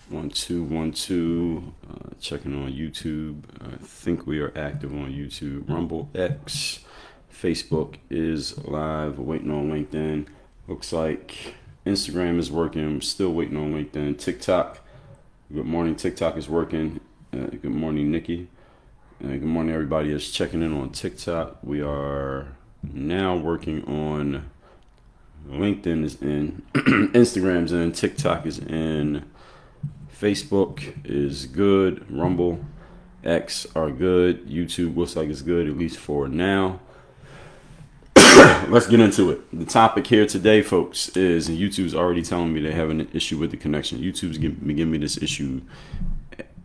One, two, one, two. Checking on YouTube. I think we are active on YouTube. Rumble X. Facebook is live. Waiting on LinkedIn. Looks like Instagram is working. Still waiting on LinkedIn. TikTok. Good morning. TikTok is working. Good morning, Nikki. Good morning, everybody that's checking in on TikTok. We are now working on LinkedIn is in, Instagram's in, TikTok is in, Facebook is good, Rumble, X are good, YouTube looks like it's good, at least for now. Let's get into it. The topic here today, folks, is, and YouTube's already telling me they have an issue with the connection. YouTube's giving me this issue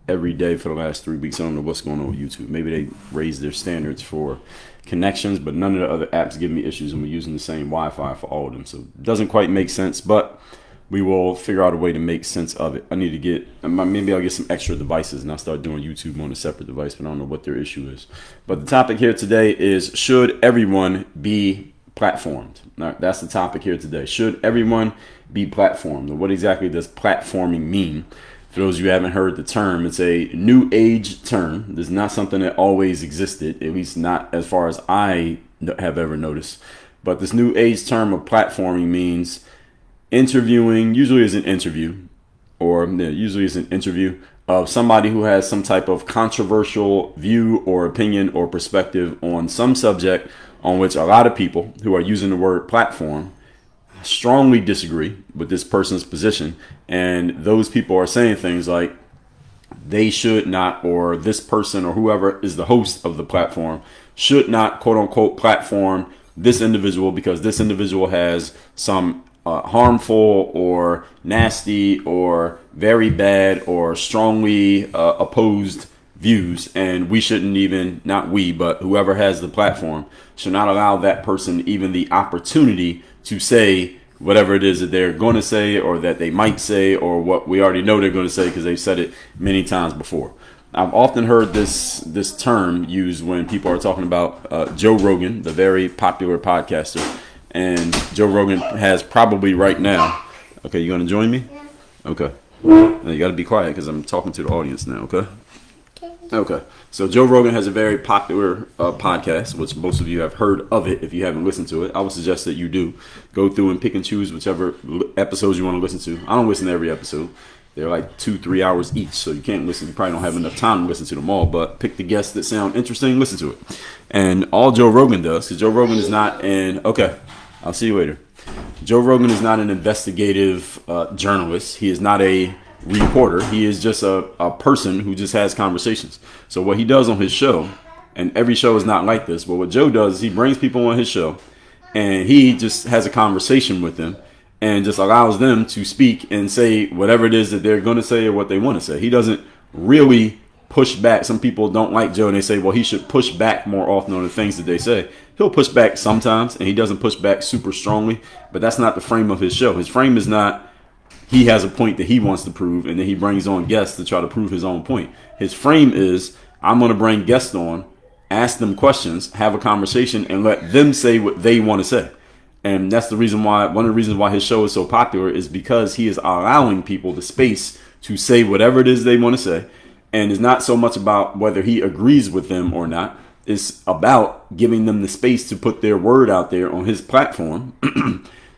every day for the last 3 weeks. I don't know what's going on with YouTube. Maybe they raised their standards for connections, but none of the other apps give me issues, and we're using the same Wi-Fi for all of them. So it doesn't quite make sense, but we will figure out a way to make sense of it. I need to maybe I'll get some extra devices and I'll start doing YouTube on a separate device, but I don't know what their issue is. But the topic here today is, should everyone be platformed? All right, that's the topic here today. Should everyone be platformed? And what exactly does platforming mean? For those of you who haven't heard the term, it's a new age term. It's not something that always existed, at least not as far as I have ever noticed. But this new age term of platforming means interviewing, usually is an interview of somebody who has some type of controversial view or opinion or perspective on some subject on which a lot of people who are using the word platform strongly disagree with this person's position, and those people are saying things like they should not, or this person or whoever is the host of the platform should not, quote unquote, platform this individual because this individual has some harmful or nasty or very bad or strongly opposed views, and we shouldn't even, not we, but whoever has the platform should not allow that person even the opportunity to say whatever it is that they're going to say or that they might say, or what we already know they're going to say because they've said it many times before. I've often heard this term used when people are talking about Joe Rogan, the very popular podcaster. And Joe Rogan has probably right now. Okay, you going to join me? Okay. Now you got to be quiet because I'm talking to the audience now, okay? Okay. So Joe Rogan has a very popular podcast, which most of you have heard of it if you haven't listened to it. I would suggest that you do. Go through and pick and choose whichever episodes you want to listen to. I don't listen to every episode. They're like 2-3 hours each, so you can't listen. You probably don't have enough time to listen to them all, but pick the guests that sound interesting, listen to it. And all Joe Rogan does, because Joe Rogan is not okay, I'll see you later. Joe Rogan is not an investigative journalist. He is not a reporter. He is just a person who just has conversations. So what he does on his show, and every show is not like this, but what Joe does is he brings people on his show and he just has a conversation with them and just allows them to speak and say whatever it is that they're going to say or what they want to say. He doesn't really push back. Some people don't like Joe and they say, well, he should push back more often on the things that they say. He'll push back sometimes, and he doesn't push back super strongly, but that's not the frame of his show. His frame is not he has a point that he wants to prove, and then he brings on guests to try to prove his own point. His frame is, I'm going to bring guests on, ask them questions, have a conversation, and let them say what they want to say. And that's the reason why, one of the reasons why his show is so popular is because he is allowing people the space to say whatever it is they want to say. And it's not so much about whether he agrees with them or not. It's about giving them the space to put their word out there on his platform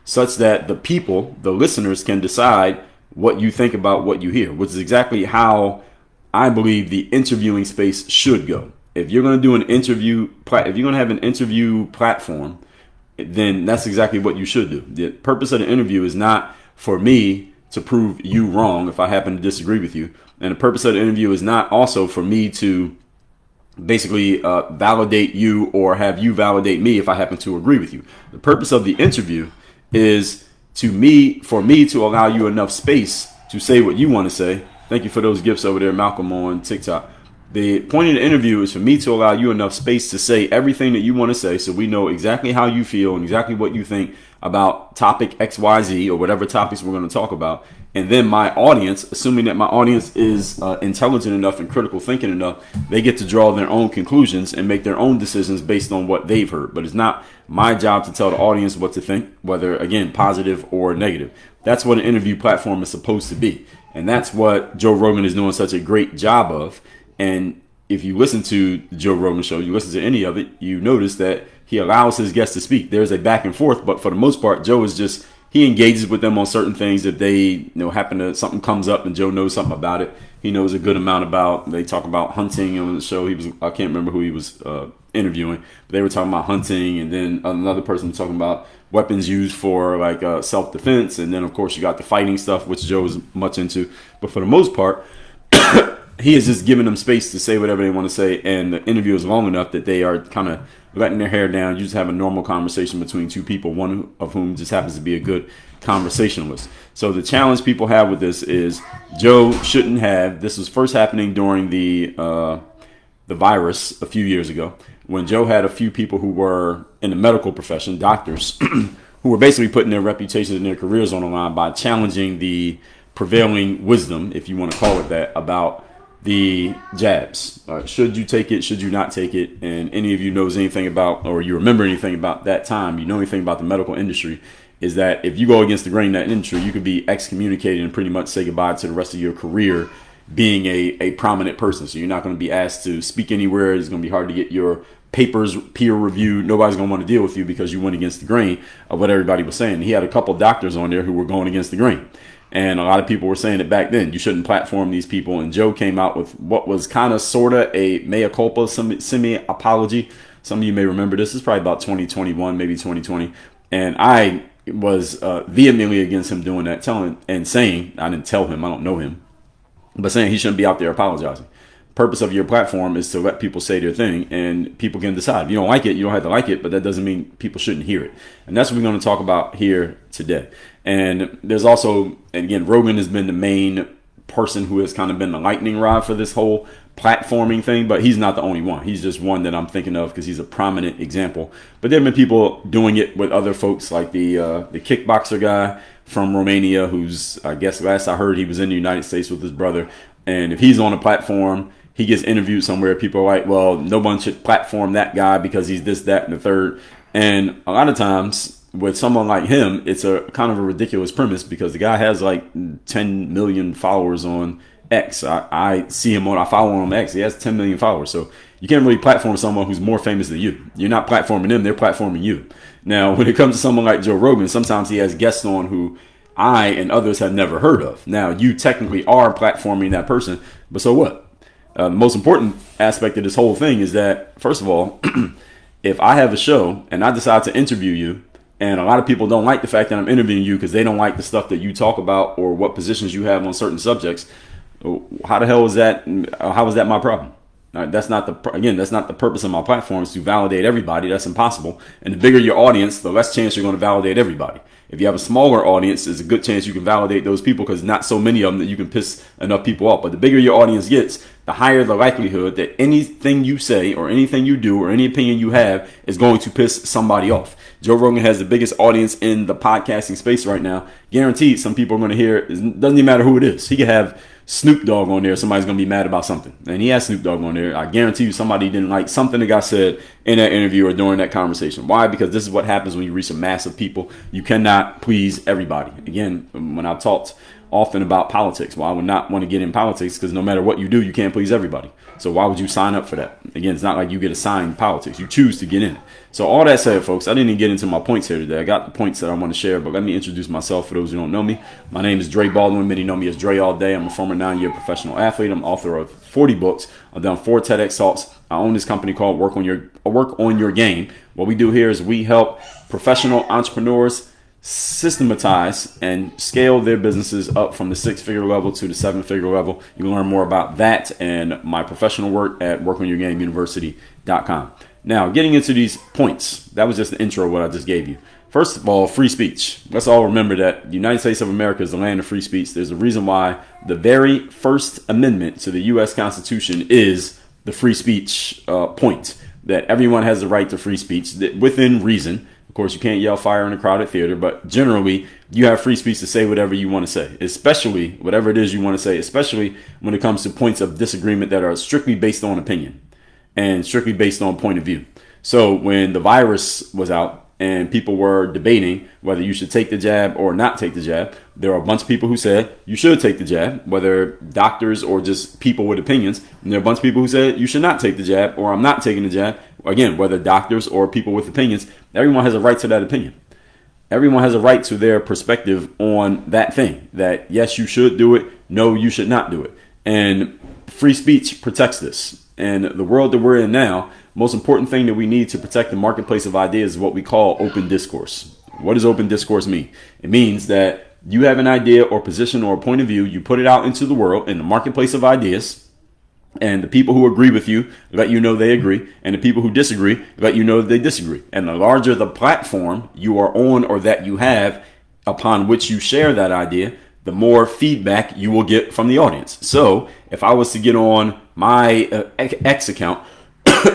such that the people, the listeners, can decide what you think about what you hear, which is exactly how I believe the interviewing space should go. If you're going to do an interview, if you're going to have an interview platform, then that's exactly what you should do. The purpose of the interview is not for me to prove you wrong if I happen to disagree with you. And the purpose of the interview is not also for me to basically validate you or have you validate me if I happen to agree with you. The purpose of the interview is for me to allow you enough space to say what you want to say. Thank you for those gifts over there, Malcolm, on TikTok. The point of the interview is for me to allow you enough space to say everything that you want to say, so we know exactly how you feel and exactly what you think about topic XYZ or whatever topics we're going to talk about. And then my audience, assuming that my audience is intelligent enough and critical thinking enough, they get to draw their own conclusions and make their own decisions based on what they've heard. But it's not my job to tell the audience what to think, whether, again, positive or negative. That's what an interview platform is supposed to be. And that's what Joe Rogan is doing such a great job of. And if you listen to the Joe Rogan show, you listen to any of it, you notice that he allows his guests to speak. There's a back and forth, but for the most part, Joe is just, he engages with them on certain things. If they, happen to, something comes up and Joe knows something about it, he knows a good amount about. They talk about hunting on the show. I can't remember who he was interviewing, but they were talking about hunting, and then another person was talking about weapons used for like self-defense, and then of course you got the fighting stuff, which Joe is much into. But for the most part, he is just giving them space to say whatever they want to say, and the interview is long enough that they are kind of letting their hair down. You just have a normal conversation between two people, one of whom just happens to be a good conversationalist. So the challenge people have with this is Joe shouldn't have. This was first happening during the virus a few years ago, when Joe had a few people who were in the medical profession, doctors, who were basically putting their reputations and their careers on the line by challenging the prevailing wisdom, if you want to call it that, about the jabs. Should you take it? Should you not take it? And any of you knows anything about, or you remember anything about that time, you know anything about the medical industry, is that if you go against the grain in that industry, you could be excommunicated and pretty much say goodbye to the rest of your career being a prominent person. So you're not going to be asked to speak anywhere. It's going to be hard to get your papers peer reviewed. Nobody's going to want to deal with you because you went against the grain of what everybody was saying. He had a couple doctors on there who were going against the grain. And a lot of people were saying it back then. You shouldn't platform these people. And Joe came out with what was kind of sort of a mea culpa, semi-apology. Some of you may remember this. It's probably about 2021, maybe 2020. And I was vehemently against him doing that, saying, I didn't tell him, I don't know him, but saying he shouldn't be out there apologizing. Purpose of your platform is to let people say their thing, and people can decide. If you don't like it, you don't have to like it, but that doesn't mean people shouldn't hear it. And that's what we're going to talk about here today. And there's also, and again, Rogan has been the main person who has kind of been the lightning rod for this whole platforming thing, but he's not the only one. He's just one that I'm thinking of because he's a prominent example. But there have been people doing it with other folks, like the kickboxer guy from Romania, who's, I guess last I heard, he was in the United States with his brother. And if he's on a platform, he gets interviewed somewhere, people are like, well, no one should platform that guy because he's this, that, and the third. And a lot of times with someone like him, it's a kind of a ridiculous premise because the guy has like 10 million followers on X. I see him I follow him on X. He has 10 million followers. So you can't really platform someone who's more famous than you. You're not platforming them, they're platforming you. Now, when it comes to someone like Joe Rogan, sometimes he has guests on who I and others have never heard of. Now, you technically are platforming that person, but so what? The most important aspect of this whole thing is that, first of all, if I have a show and I decide to interview you, and a lot of people don't like the fact that I'm interviewing you because they don't like the stuff that you talk about or what positions you have on certain subjects, how the hell is that? How is that my problem? That's not the purpose of my platform, is to validate everybody. That's impossible. And the bigger your audience, the less chance you're going to validate everybody. If you have a smaller audience, there's a good chance you can validate those people because not so many of them that you can piss enough people off. But the bigger your audience gets, the higher the likelihood that anything you say or anything you do or any opinion you have is going to piss somebody off. Joe Rogan has the biggest audience in the podcasting space right now. Guaranteed some people are going to hear it. Doesn't even matter who it is. He could have Snoop Dogg on there, somebody's going to be mad about something. And he has Snoop Dogg on there. I guarantee you somebody didn't like something that got said in that interview or during that conversation. Why? Because this is what happens when you reach a mass of people. You cannot please everybody. Again, when I talked often about politics. Well, I would not want to get in politics because no matter what you do, you can't please everybody. So why would you sign up for that? Again, it's not like you get assigned politics. You choose to get in it. So all that said, folks, I didn't even get into my points here today. I got the points that I want to share, but let me introduce myself for those who don't know me. My name is Dre Baldwin. Many know me as Dre all day. I'm a former 9-year professional athlete. I'm author of 40 books. I've done 4 TEDx talks. I own this company called Work on Your Game. What we do here is we help professional entrepreneurs systematize and scale their businesses up from the 6-figure level to the 7-figure level. You can learn more about that and my professional work at workonyourgameuniversity.com. Now, getting into these points, that was just the intro of what I just gave you. First of all, free speech. Let's all remember that the United States of America is the land of free speech. There's a reason why the very first amendment to the U.S. Constitution is the free speech point, that everyone has the right to free speech within reason. Of course, you can't yell fire in a crowded theater, but generally you have free speech to say whatever you want to say, especially whatever it is you want to say, especially when it comes to points of disagreement that are strictly based on opinion and strictly based on point of view. So when the virus was out and people were debating whether you should take the jab or not take the jab, there are a bunch of people who said you should take the jab, whether doctors or just people with opinions. And there are a bunch of people who said you should not take the jab or I'm not taking the jab. Again, whether doctors or people with opinions, everyone has a right to that opinion. Everyone has a right to their perspective on that thing, that yes, you should do it. No, you should not do it. And free speech protects this. And the world that we're in now, most important thing that we need to protect the marketplace of ideas is what we call open discourse. What does open discourse mean? It means that you have an idea or position or a point of view, you put it out into the world in the marketplace of ideas, and the people who agree with you let you know they agree, and the people who disagree let you know they disagree. And the larger the platform you are on or that you have upon which you share that idea, the more feedback you will get from the audience. So if I was to get on my X account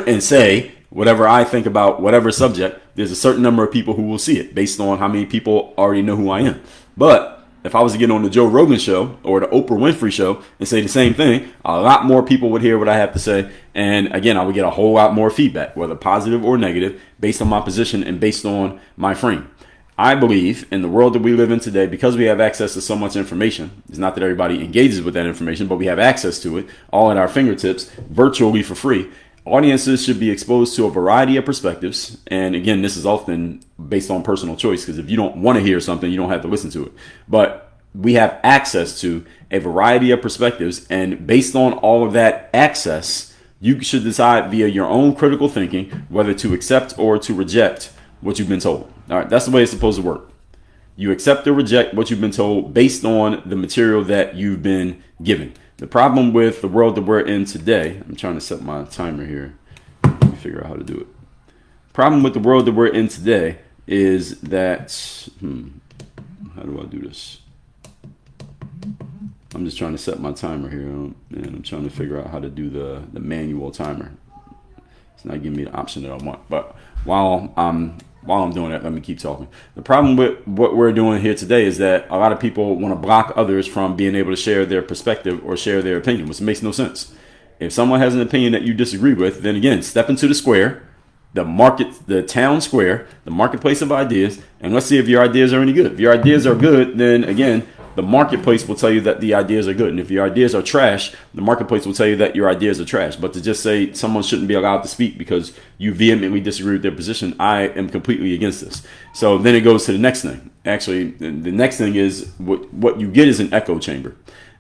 and say whatever I think about whatever subject, there's a certain number of people who will see it based on how many people already know who I am. But if I was to get on the Joe Rogan show or the Oprah Winfrey show and say the same thing, a lot more people would hear what I have to say. And again, I would get a whole lot more feedback, whether positive or negative, based on my position and based on my frame. I believe in the world that we live in today, because we have access to so much information. It's not that everybody engages with that information, but we have access to it all at our fingertips, virtually for free. Audiences should be exposed to a variety of perspectives. And again, this is often based on personal choice, because if you don't want to hear something, you don't have to listen to it. But we have access to a variety of perspectives. And based on all of that access, you should decide via your own critical thinking whether to accept or to reject what you've been told. All right, that's the way it's supposed to work. You accept or reject what you've been told based on the material that you've been given. The problem with the world that we're in today, I'm trying to set my timer here. Let me figure out how to do it. Problem with the world that we're in today is that, how do I do this? I'm just trying to set my timer here, and I'm trying to figure out how to do the manual timer. It's not giving me the option that I want. But while I'm doing that, let me keep talking. The problem with what we're doing here today is that a lot of people want to block others from being able to share their perspective or share their opinion, which makes no sense. If someone has an opinion that you disagree with, then again, step into the square, the town square, the marketplace of ideas, and let's see if your ideas are any good. If your ideas are good, then again, the marketplace will tell you that the ideas are good. And if your ideas are trash, the marketplace will tell you that your ideas are trash. But to just say someone shouldn't be allowed to speak because you vehemently disagree with their position, I am completely against this. So then it goes to the next thing. Actually, the next thing is what you get is an echo chamber.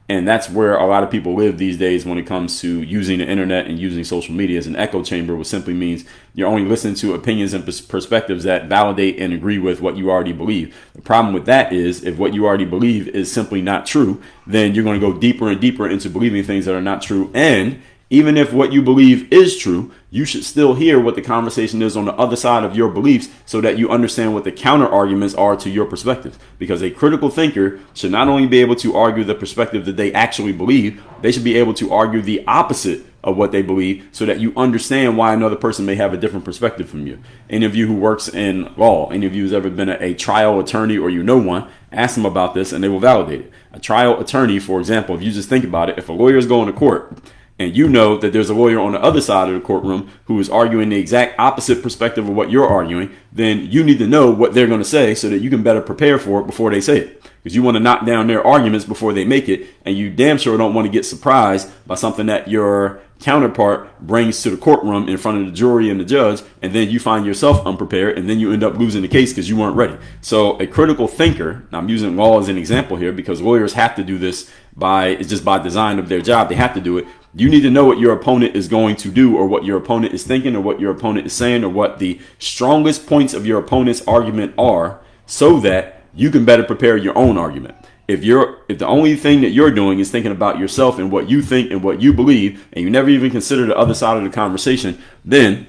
And that's where a lot of people live these days when it comes to using the internet and using social media. As an echo chamber, which simply means you're only listening to opinions and perspectives that validate and agree with what you already believe. The problem with that is if what you already believe is simply not true, then you're going to go deeper and deeper into believing things that are not true. And even if what you believe is true, you should still hear what the conversation is on the other side of your beliefs so that you understand what the counter arguments are to your perspective. Because a critical thinker should not only be able to argue the perspective that they actually believe, they should be able to argue the opposite of what they believe so that you understand why another person may have a different perspective from you. Any of you who works in law, any of you who's ever been a trial attorney or you know one, ask them about this and they will validate it. A trial attorney, for example, if you just think about it, if a lawyer is going to court and you know that there's a lawyer on the other side of the courtroom who is arguing the exact opposite perspective of what you're arguing, then you need to know what they're going to say so that you can better prepare for it before they say it. Because you want to knock down their arguments before they make it, and you damn sure don't want to get surprised by something that your counterpart brings to the courtroom in front of the jury and the judge, and then you find yourself unprepared, and then you end up losing the case because you weren't ready. So a critical thinker, I'm using law as an example here because lawyers have to do this it's just by design of their job. They have to do it. You need to know what your opponent is going to do, or what your opponent is thinking, or what your opponent is saying, or what the strongest points of your opponent's argument are, so that you can better prepare your own argument. If the only thing that you're doing is thinking about yourself and what you think and what you believe, and you never even consider the other side of the conversation, then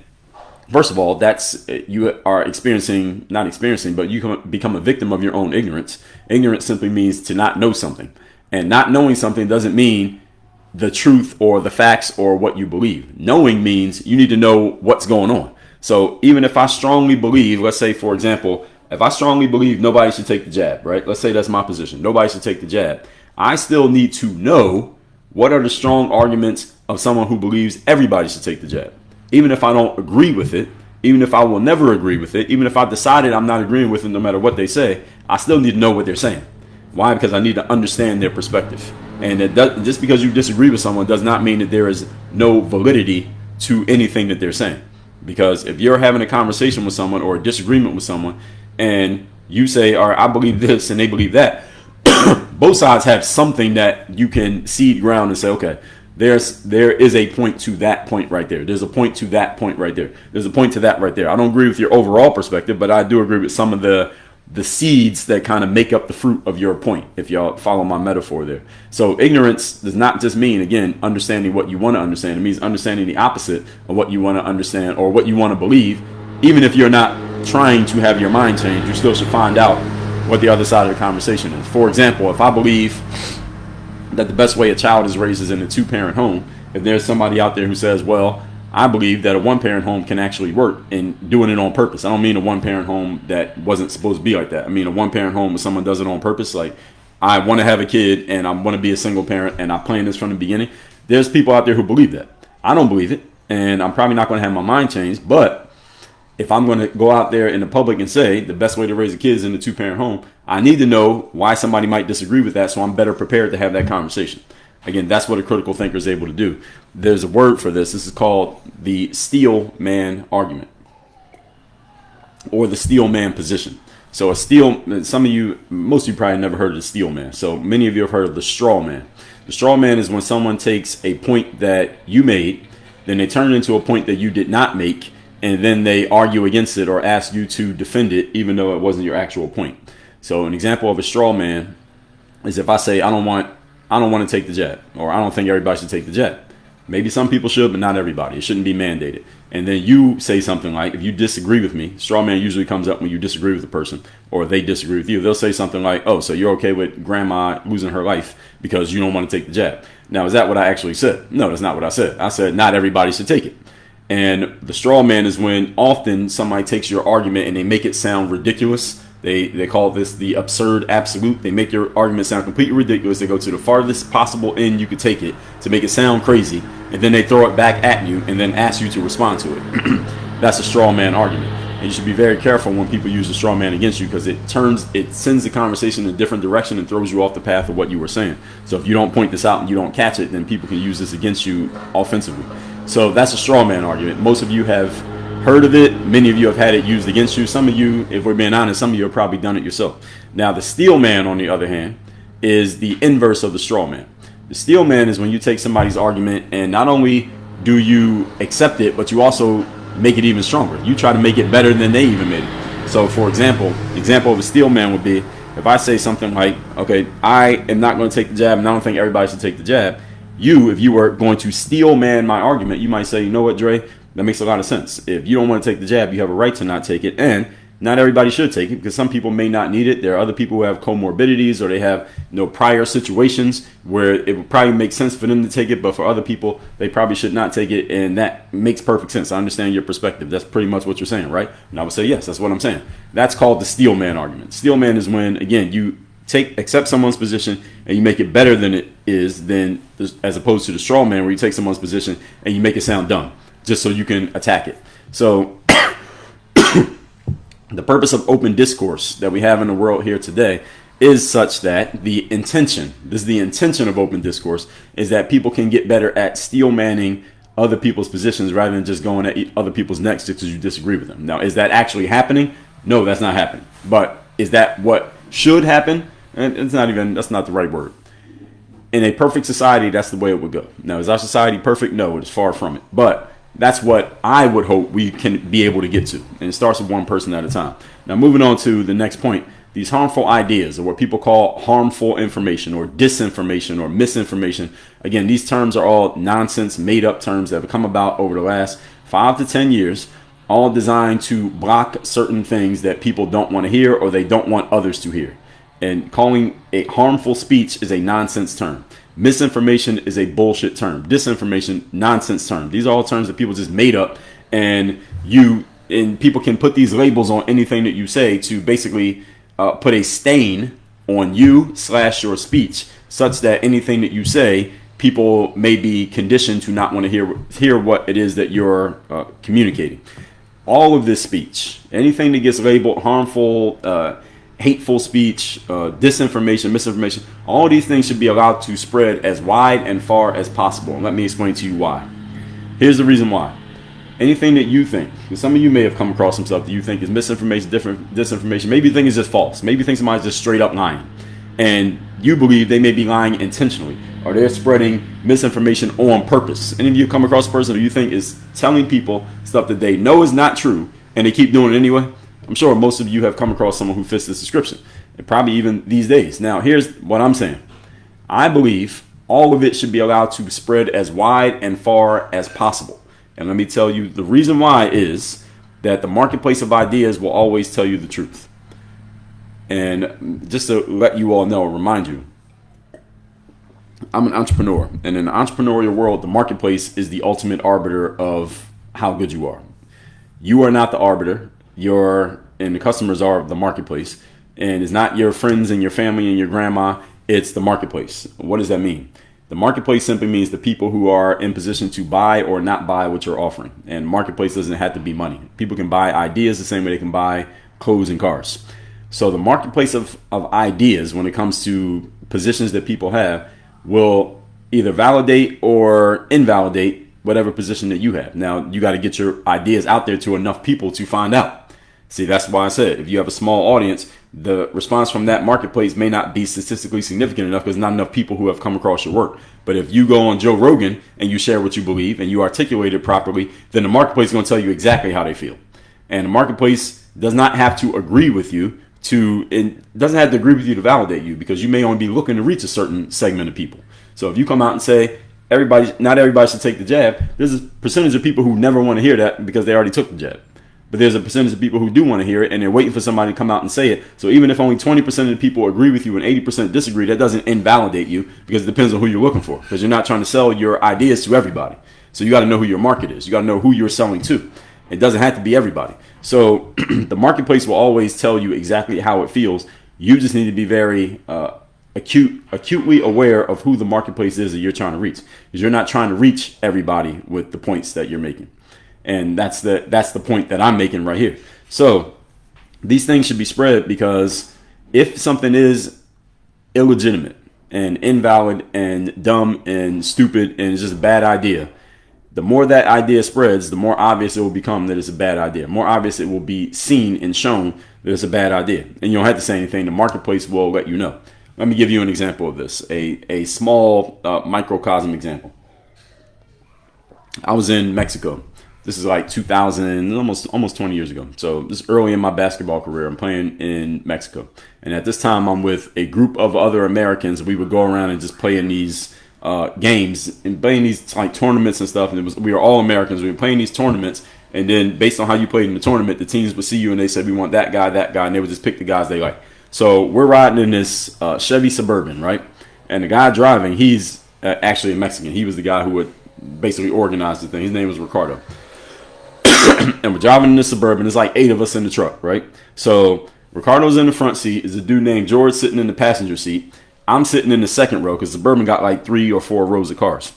first of all, you are but you can become a victim of your own ignorance. Ignorance simply means to not know something, and not knowing something doesn't mean the truth or the facts or what you believe. Knowing means you need to know what's going on. So even if I strongly believe, let's say, for example, if I strongly believe nobody should take the jab, right? Let's say that's my position. Nobody should take the jab. I still need to know what are the strong arguments of someone who believes everybody should take the jab. Even if I don't agree with it, even if I will never agree with it, even if I decided I'm not agreeing with it no matter what they say, I still need to know what they're saying. Why? Because I need to understand their perspective. And just because you disagree with someone does not mean that there is no validity to anything that they're saying. Because if you're having a conversation with someone or a disagreement with someone, and you say, all right, I believe this and they believe that, both sides have something that you can seed ground and say, okay, there is a point to that point right there. There's a point to that point right there. There's a point to that right there. I don't agree with your overall perspective, but I do agree with some of the seeds that kind of make up the fruit of your point, if y'all follow my metaphor there. So ignorance does not just mean, again, understanding what you want to understand. It means understanding the opposite of what you want to understand or what you want to believe. Even if you're not trying to have your mind change, you still should find out what the other side of the conversation is. For example, if I believe that the best way a child is raised is in a two-parent home, if there's somebody out there who says, well, I believe that a one-parent home can actually work and doing it on purpose. I don't mean a one-parent home that wasn't supposed to be like that. I mean a one-parent home where someone does it on purpose. Like, I want to have a kid and I want to be a single parent and I planned this from the beginning. There's people out there who believe that. I don't believe it, and I'm probably not going to have my mind changed. But if I'm going to go out there in the public and say the best way to raise a kid is in a two-parent home, I need to know why somebody might disagree with that, so I'm better prepared to have that conversation. Again, that's what a critical thinker is able to do. There's a word for this. This is called the steel man argument, or the steel man position. So most of you probably never heard of the steel man. So many of you have heard of the straw man. The straw man is when someone takes a point that you made, then they turn it into a point that you did not make, and then they argue against it or ask you to defend it, even though it wasn't your actual point. So an example of a straw man is if I say, I don't want to take the jab, or I don't think everybody should take the jab. Maybe some people should, but not everybody. It shouldn't be mandated. And then you say something like, if you disagree with me, straw man usually comes up when you disagree with the person or they disagree with you. They'll say something like, oh, so you're okay with grandma losing her life because you don't want to take the jab. Now, is that what I actually said? No, that's not what I said. I said not everybody should take it. And the straw man is when often somebody takes your argument and they make it sound ridiculous. They call this the absurd absolute. They make your argument sound completely ridiculous. They go to the farthest possible end you could take it to make it sound crazy, and then they throw it back at you and then ask you to respond to it. That's a straw man argument. And you should be very careful when people use the straw man against you, because it sends the conversation in a different direction and throws you off the path of what you were saying. So if you don't point this out and you don't catch it, then people can use this against you offensively. So that's a straw man argument. Most of you have heard of it. Many of you have had it used against you. Some of you, if we're being honest, some of you have probably done it yourself. Now, the steel man, on the other hand, is the inverse of the straw man. The steel man is when you take somebody's argument and not only do you accept it, but you also make it even stronger. You try to make it better than they even made it. So, for example, the example of a steel man would be if I say something like, okay, I am not going to take the jab and I don't think everybody should take the jab. If you were going to steel man my argument, you might say, you know what, Dre? That makes a lot of sense. If you don't want to take the jab, you have a right to not take it. And not everybody should take it, because some people may not need it. There are other people who have comorbidities, or they have prior situations where it would probably make sense for them to take it. But for other people, they probably should not take it. And that makes perfect sense. I understand your perspective. That's pretty much what you're saying, right? And I would say, yes, that's what I'm saying. That's called the steel man argument. Steel man is when, again, you accept someone's position and you make it better than it is, then as opposed to the straw man where you take someone's position and you make it sound dumb just so you can attack it. So the purpose of open discourse that we have in the world here today is such that the intention of open discourse is that people can get better at steel manning other people's positions rather than just going at other people's necks just because you disagree with them. Now, is that actually happening? No, that's not happening. But is that what should happen? That's not the right word. In a perfect society, that's the way it would go. Now, is our society perfect? No, it is far from it. But that's what I would hope we can be able to get to. And it starts with one person at a time. Now, moving on to the next point, these harmful ideas, or what people call harmful information or disinformation or misinformation. Again, these terms are all nonsense, made up terms that have come about over the last 5 to 10 years, all designed to block certain things that people don't want to hear or they don't want others to hear. And calling a harmful speech is a nonsense term. Misinformation is a bullshit term. Disinformation, nonsense term. These are all terms that people just made up, and people can put these labels on anything that you say to basically put a stain on you / your speech, such that anything that you say, people may be conditioned to not want to hear what it is that you're communicating. All of this speech, anything that gets labeled harmful, hateful speech, disinformation, misinformation, all these things should be allowed to spread as wide and far as possible. And let me explain to you why. Here's the reason why. Anything that you think, because some of you may have come across some stuff that you think is misinformation, disinformation, maybe you think it's just false. Maybe you think somebody's just straight up lying. And you believe they may be lying intentionally, or they're spreading misinformation on purpose. Any of you come across a person who you think is telling people stuff that they know is not true, and they keep doing it anyway? I'm sure most of you have come across someone who fits this description, and probably even these days. Now, here's what I'm saying. I believe all of it should be allowed to spread as wide and far as possible. And let me tell you, the reason why is that the marketplace of ideas will always tell you the truth. And just to let you all know, remind you, I'm an entrepreneur. And in the entrepreneurial world, the marketplace is the ultimate arbiter of how good you are. You are not the arbiter. And the customers are the marketplace. And it's not your friends and your family and your grandma. It's the marketplace. What does that mean? The marketplace simply means the people who are in position to buy or not buy what you're offering. And marketplace doesn't have to be money. People can buy ideas the same way they can buy clothes and cars. So the marketplace of ideas, when it comes to positions that people have, will either validate or invalidate whatever position that you have. Now, you got to get your ideas out there to enough people to find out. See, that's why I said if you have a small audience, the response from that marketplace may not be statistically significant enough because not enough people who have come across your work. But if you go on Joe Rogan and you share what you believe and you articulate it properly, then the marketplace is going to tell you exactly how they feel. And the marketplace does not have to agree with you it doesn't have to agree with you to validate you, because you may only be looking to reach a certain segment of people. So if you come out and say not everybody should take the jab, there's a percentage of people who never want to hear that because they already took the jab. But there's a percentage of people who do want to hear it, and they're waiting for somebody to come out and say it. So even if only 20% of the people agree with you and 80% disagree, that doesn't invalidate you, because it depends on who you're looking for. Because you're not trying to sell your ideas to everybody. So you got to know who your market is. You got to know who you're selling to. It doesn't have to be everybody. So the marketplace will always tell you exactly how it feels. You just need to be very acutely aware of who the marketplace is that you're trying to reach. Because you're not trying to reach everybody with the points that you're making. And that's the point that I'm making right here. So these things should be spread, because if something is illegitimate and invalid and dumb and stupid and it's just a bad idea, the more that idea spreads, the more obvious it will become that it's a bad idea. More obvious it will be seen and shown that it's a bad idea. And you don't have to say anything. The marketplace will let you know. Let me give you an example of this, a small microcosm example. I was in Mexico. This is like 2000, almost 20 years ago. So this is early in my basketball career. I'm playing in Mexico. And at this time, I'm with a group of other Americans. We would go around and just play in these games and playing these like tournaments and stuff. And we were all Americans. We were playing these tournaments. And then based on how you played in the tournament, the teams would see you and they said, we want that guy. And they would just pick the guys they like. So we're riding in this Chevy Suburban, right? And the guy driving, he's actually a Mexican. He was the guy who would basically organize the thing. His name was Ricardo. And we're driving in the Suburban. There's like 8 of us in the truck, right? So Ricardo's in the front seat. Is a dude named George sitting in the passenger seat. I'm sitting in the second row because Suburban got like 3 or 4 rows of cars.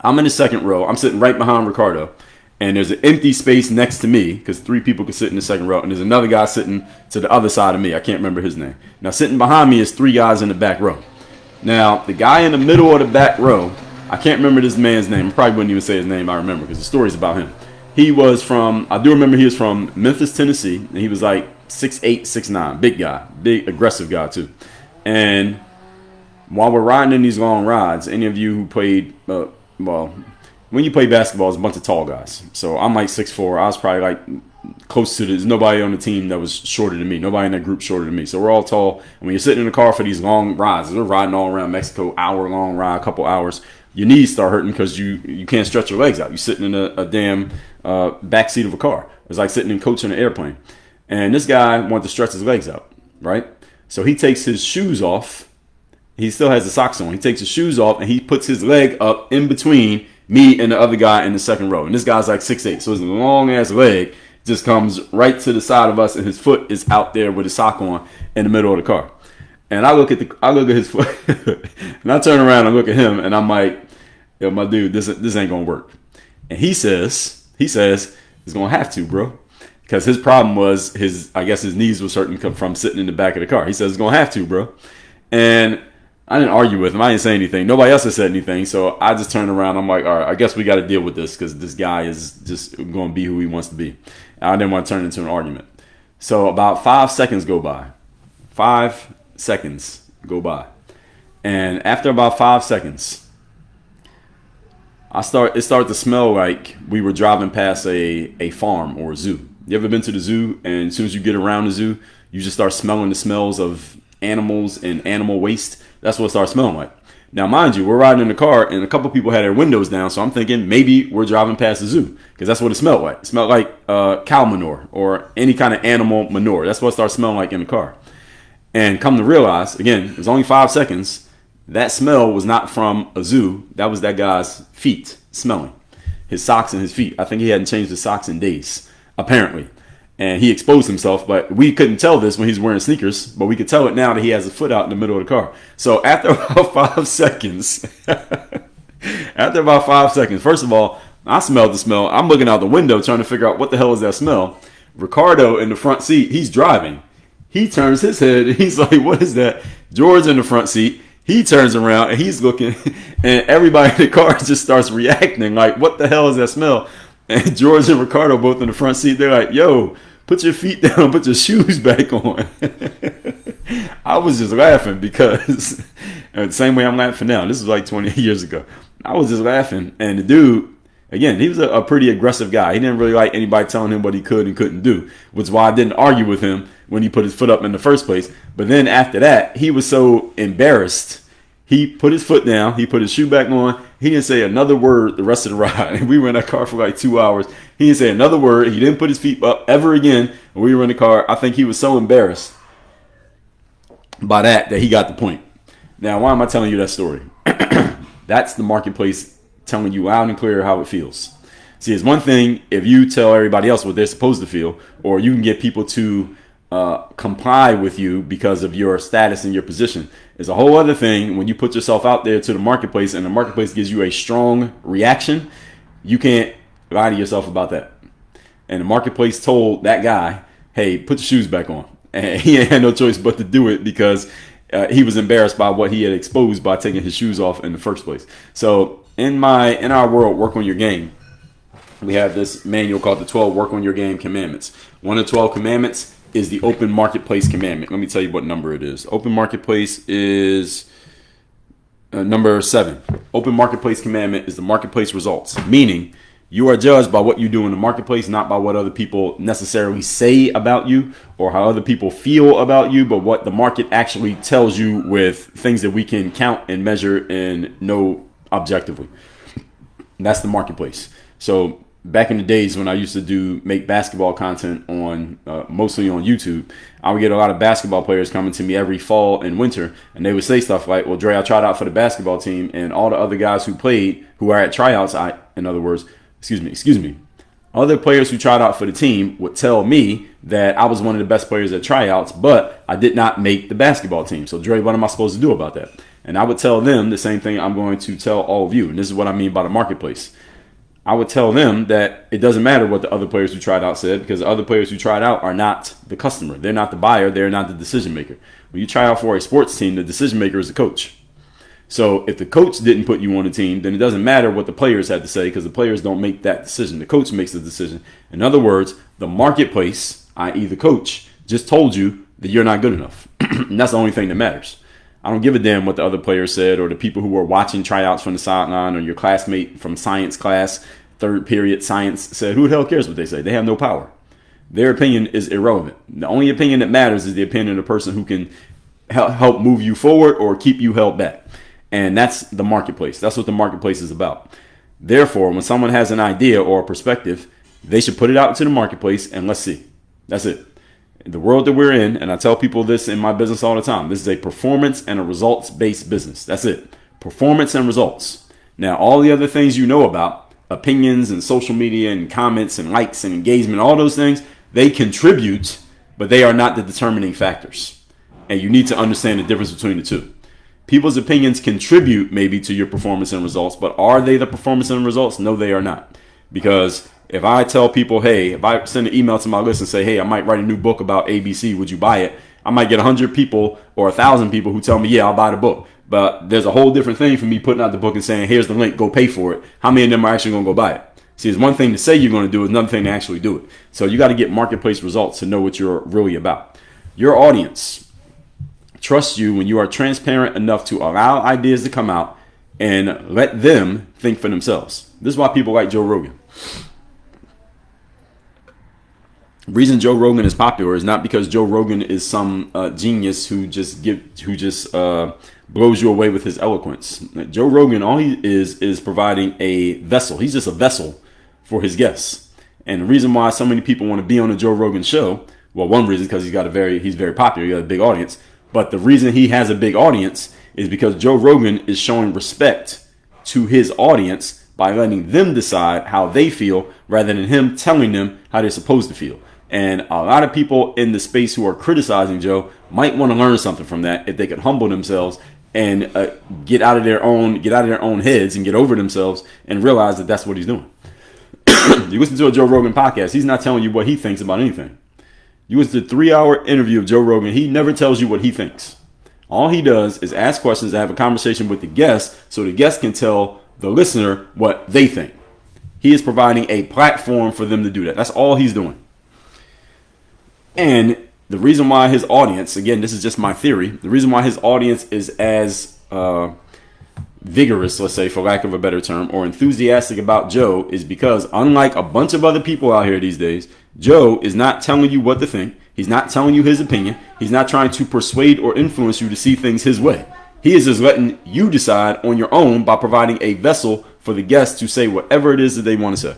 I'm in the second row. I'm sitting right behind Ricardo. And there's an empty space next to me because 3 people could sit in the second row. And there's another guy sitting to the other side of me. I can't remember his name. Now, sitting behind me is 3 guys in the back row. Now, the guy in the middle of the back row, I can't remember this man's name. I probably wouldn't even say his name. I remember because the story's about him. He was from, I do remember he was from Memphis, Tennessee. And he was like 6'8", 6'9", big guy, big, aggressive guy too. And while we're riding in these long rides, any of you who played, when you play basketball, it's a bunch of tall guys. So I'm like 6'4". I was probably like close to there's nobody on the team that was shorter than me. Nobody in that group shorter than me. So we're all tall. And when you're sitting in the car for these long rides, we're riding all around Mexico, hour-long ride, a couple hours, your knees start hurting because you can't stretch your legs out. You're sitting in a damn back seat of a car. It's like sitting in coach in an airplane. And this guy wanted to stretch his legs out, right? So he takes his shoes off. He still has the socks on. He takes his shoes off and he puts his leg up in between me and the other guy in the second row. And this guy's like 6'8". So his long ass leg just comes right to the side of us and his foot is out there with his sock on in the middle of the car. And I look at his foot and I turn around and look at him and I'm like, yo, my dude, this ain't gonna work. And he says, it's gonna have to, bro. Because his problem was I guess his knees was hurting from sitting in the back of the car. He says it's gonna have to, bro. And I didn't argue with him. I didn't say anything. Nobody else had said anything. So I just turned around. I'm like, all right, I guess we got to deal with this because this guy is just going to be who he wants to be. And I didn't want to turn it into an argument. So about 5 seconds go by. 5 seconds go by. And after about 5 seconds, it started to smell like we were driving past a farm or a zoo. You ever been to the zoo? And as soon as you get around the zoo, you just start smelling the smells of animals and animal waste. That's what it starts smelling like. Now, mind you, we're riding in the car and a couple people had their windows down. So I'm thinking maybe we're driving past the zoo because that's what it smelled like. It smelled like cow manure or any kind of animal manure. That's what it starts smelling like in the car. And come to realize, again, it was only 5 seconds. That smell was not from a zoo. That was that guy's feet smelling. His socks and his feet. I think he hadn't changed his socks in days, apparently. And he exposed himself, but we couldn't tell this when he's wearing sneakers, but we could tell it now that he has a foot out in the middle of the car. So after about 5 seconds, first of all, I smelled the smell. I'm looking out the window trying to figure out what the hell is that smell. Ricardo in the front seat, he's driving. He turns his head and he's like, what is that? George in the front seat, he turns around and he's looking and everybody in the car just starts reacting like, what the hell is that smell? And George and Ricardo both in the front seat, they're like, yo, put your feet down, put your shoes back on. I was just laughing because the same way I'm laughing now. This was like 20 years ago. I was just laughing. And the dude, again, he was a pretty aggressive guy. He didn't really like anybody telling him what he could and couldn't do, which is why I didn't argue with him when he put his foot up in the first place. But then after that, he was so embarrassed. He put his foot down. He put his shoe back on. He didn't say another word the rest of the ride. We were in that car for like 2 hours. He didn't say another word. He didn't put his feet up ever again. And we were in the car. I think he was so embarrassed by that he got the point. Now, why am I telling you that story? That's the marketplace telling you loud and clear how it feels. See, it's one thing if you tell everybody else what they're supposed to feel, or you can get people to comply with you because of your status and your position. It's a whole other thing when you put yourself out there to the marketplace and the marketplace gives you a strong reaction. You can't lie to yourself about that. And the marketplace told that guy, hey, put your shoes back on. And he had no choice but to do it because he was embarrassed by what he had exposed by taking his shoes off in the first place. So in our world, Work on Your Game, we have this manual called the 12 Work on Your Game Commandments. One of the 12 commandments is the open marketplace commandment. Let me tell you what number it is. Open marketplace is number 7. Open marketplace commandment is the marketplace results, meaning you are judged by what you do in the marketplace, not by what other people necessarily say about you or how other people feel about you, but what the market actually tells you with things that we can count and measure and know objectively. That's the marketplace. So back in the days when I used to make basketball content on mostly on YouTube, I would get a lot of basketball players coming to me every fall and winter, and they would say stuff like, well, Dre, I tried out for the basketball team, and all the other guys who played, who are at tryouts, Other players who tried out for the team would tell me that I was one of the best players at tryouts, but I did not make the basketball team. So, Dre, what am I supposed to do about that? And I would tell them the same thing I'm going to tell all of you. And this is what I mean by the marketplace. I would tell them that it doesn't matter what the other players who tried out said, because the other players who tried out are not the customer. They're not the buyer. They're not the decision maker. When you try out for a sports team, the decision maker is the coach. So if the coach didn't put you on the team, then it doesn't matter what the players had to say, because the players don't make that decision. The coach makes the decision. In other words, the marketplace, i.e. the coach, just told you that you're not good enough. And that's the only thing that matters. I don't give a damn what the other players said, or the people who were watching tryouts from the sideline, or your classmate from science class, third period science said. Who the hell cares what they say? They have no power. Their opinion is irrelevant. The only opinion that matters is the opinion of the person who can help move you forward or keep you held back. And that's the marketplace. That's what the marketplace is about. Therefore, when someone has an idea or a perspective, they should put it out into the marketplace and let's see. That's it. The world that we're in, and I tell people this in my business all the time, this is a performance and a results-based business. That's it. Performance and results. Now, all the other things you know about, opinions and social media and comments and likes and engagement, all those things, they contribute, but they are not the determining factors. And you need to understand the difference between the two. People's opinions contribute maybe to your performance and results, but are they the performance and results? No, they are not. Because if I tell people, hey, if I send an email to my list and say, hey, I might write a new book about ABC, would you buy it? I might get 100 people or 1,000 people who tell me, yeah, I'll buy the book. But there's a whole different thing for me putting out the book and saying, here's the link, go pay for it. How many of them are actually going to go buy it? See, it's one thing to say you're going to do it, another thing to actually do it. So you got to get marketplace results to know what you're really about. Your audience trusts you when you are transparent enough to allow ideas to come out and let them think for themselves. This is why people like Joe Rogan. The reason Joe Rogan is popular is not because Joe Rogan is some genius who just blows you away with his eloquence. Joe Rogan, all he is providing a vessel. He's just a vessel for his guests. And the reason why so many people want to be on the Joe Rogan show, well, one reason is because he's very popular. He has a big audience. But the reason he has a big audience is because Joe Rogan is showing respect to his audience by letting them decide how they feel rather than him telling them how they're supposed to feel. And a lot of people in the space who are criticizing Joe might want to learn something from that if they could humble themselves and get out of their own heads and get over themselves and realize that that's what he's doing. You listen to a Joe Rogan podcast, he's not telling you what he thinks about anything. You listen to a 3-hour interview of Joe Rogan, he never tells you what he thinks. All he does is ask questions and have a conversation with the guest so the guest can tell the listener what they think. He is providing a platform for them to do that. That's all he's doing. And the reason why his audience, again, this is just my theory, the reason why his audience is as vigorous, let's say, for lack of a better term, or enthusiastic about Joe is because, unlike a bunch of other people out here these days, Joe is not telling you what to think. He's not telling you his opinion. He's not trying to persuade or influence you to see things his way. He is just letting you decide on your own by providing a vessel for the guests to say whatever it is that they want to say.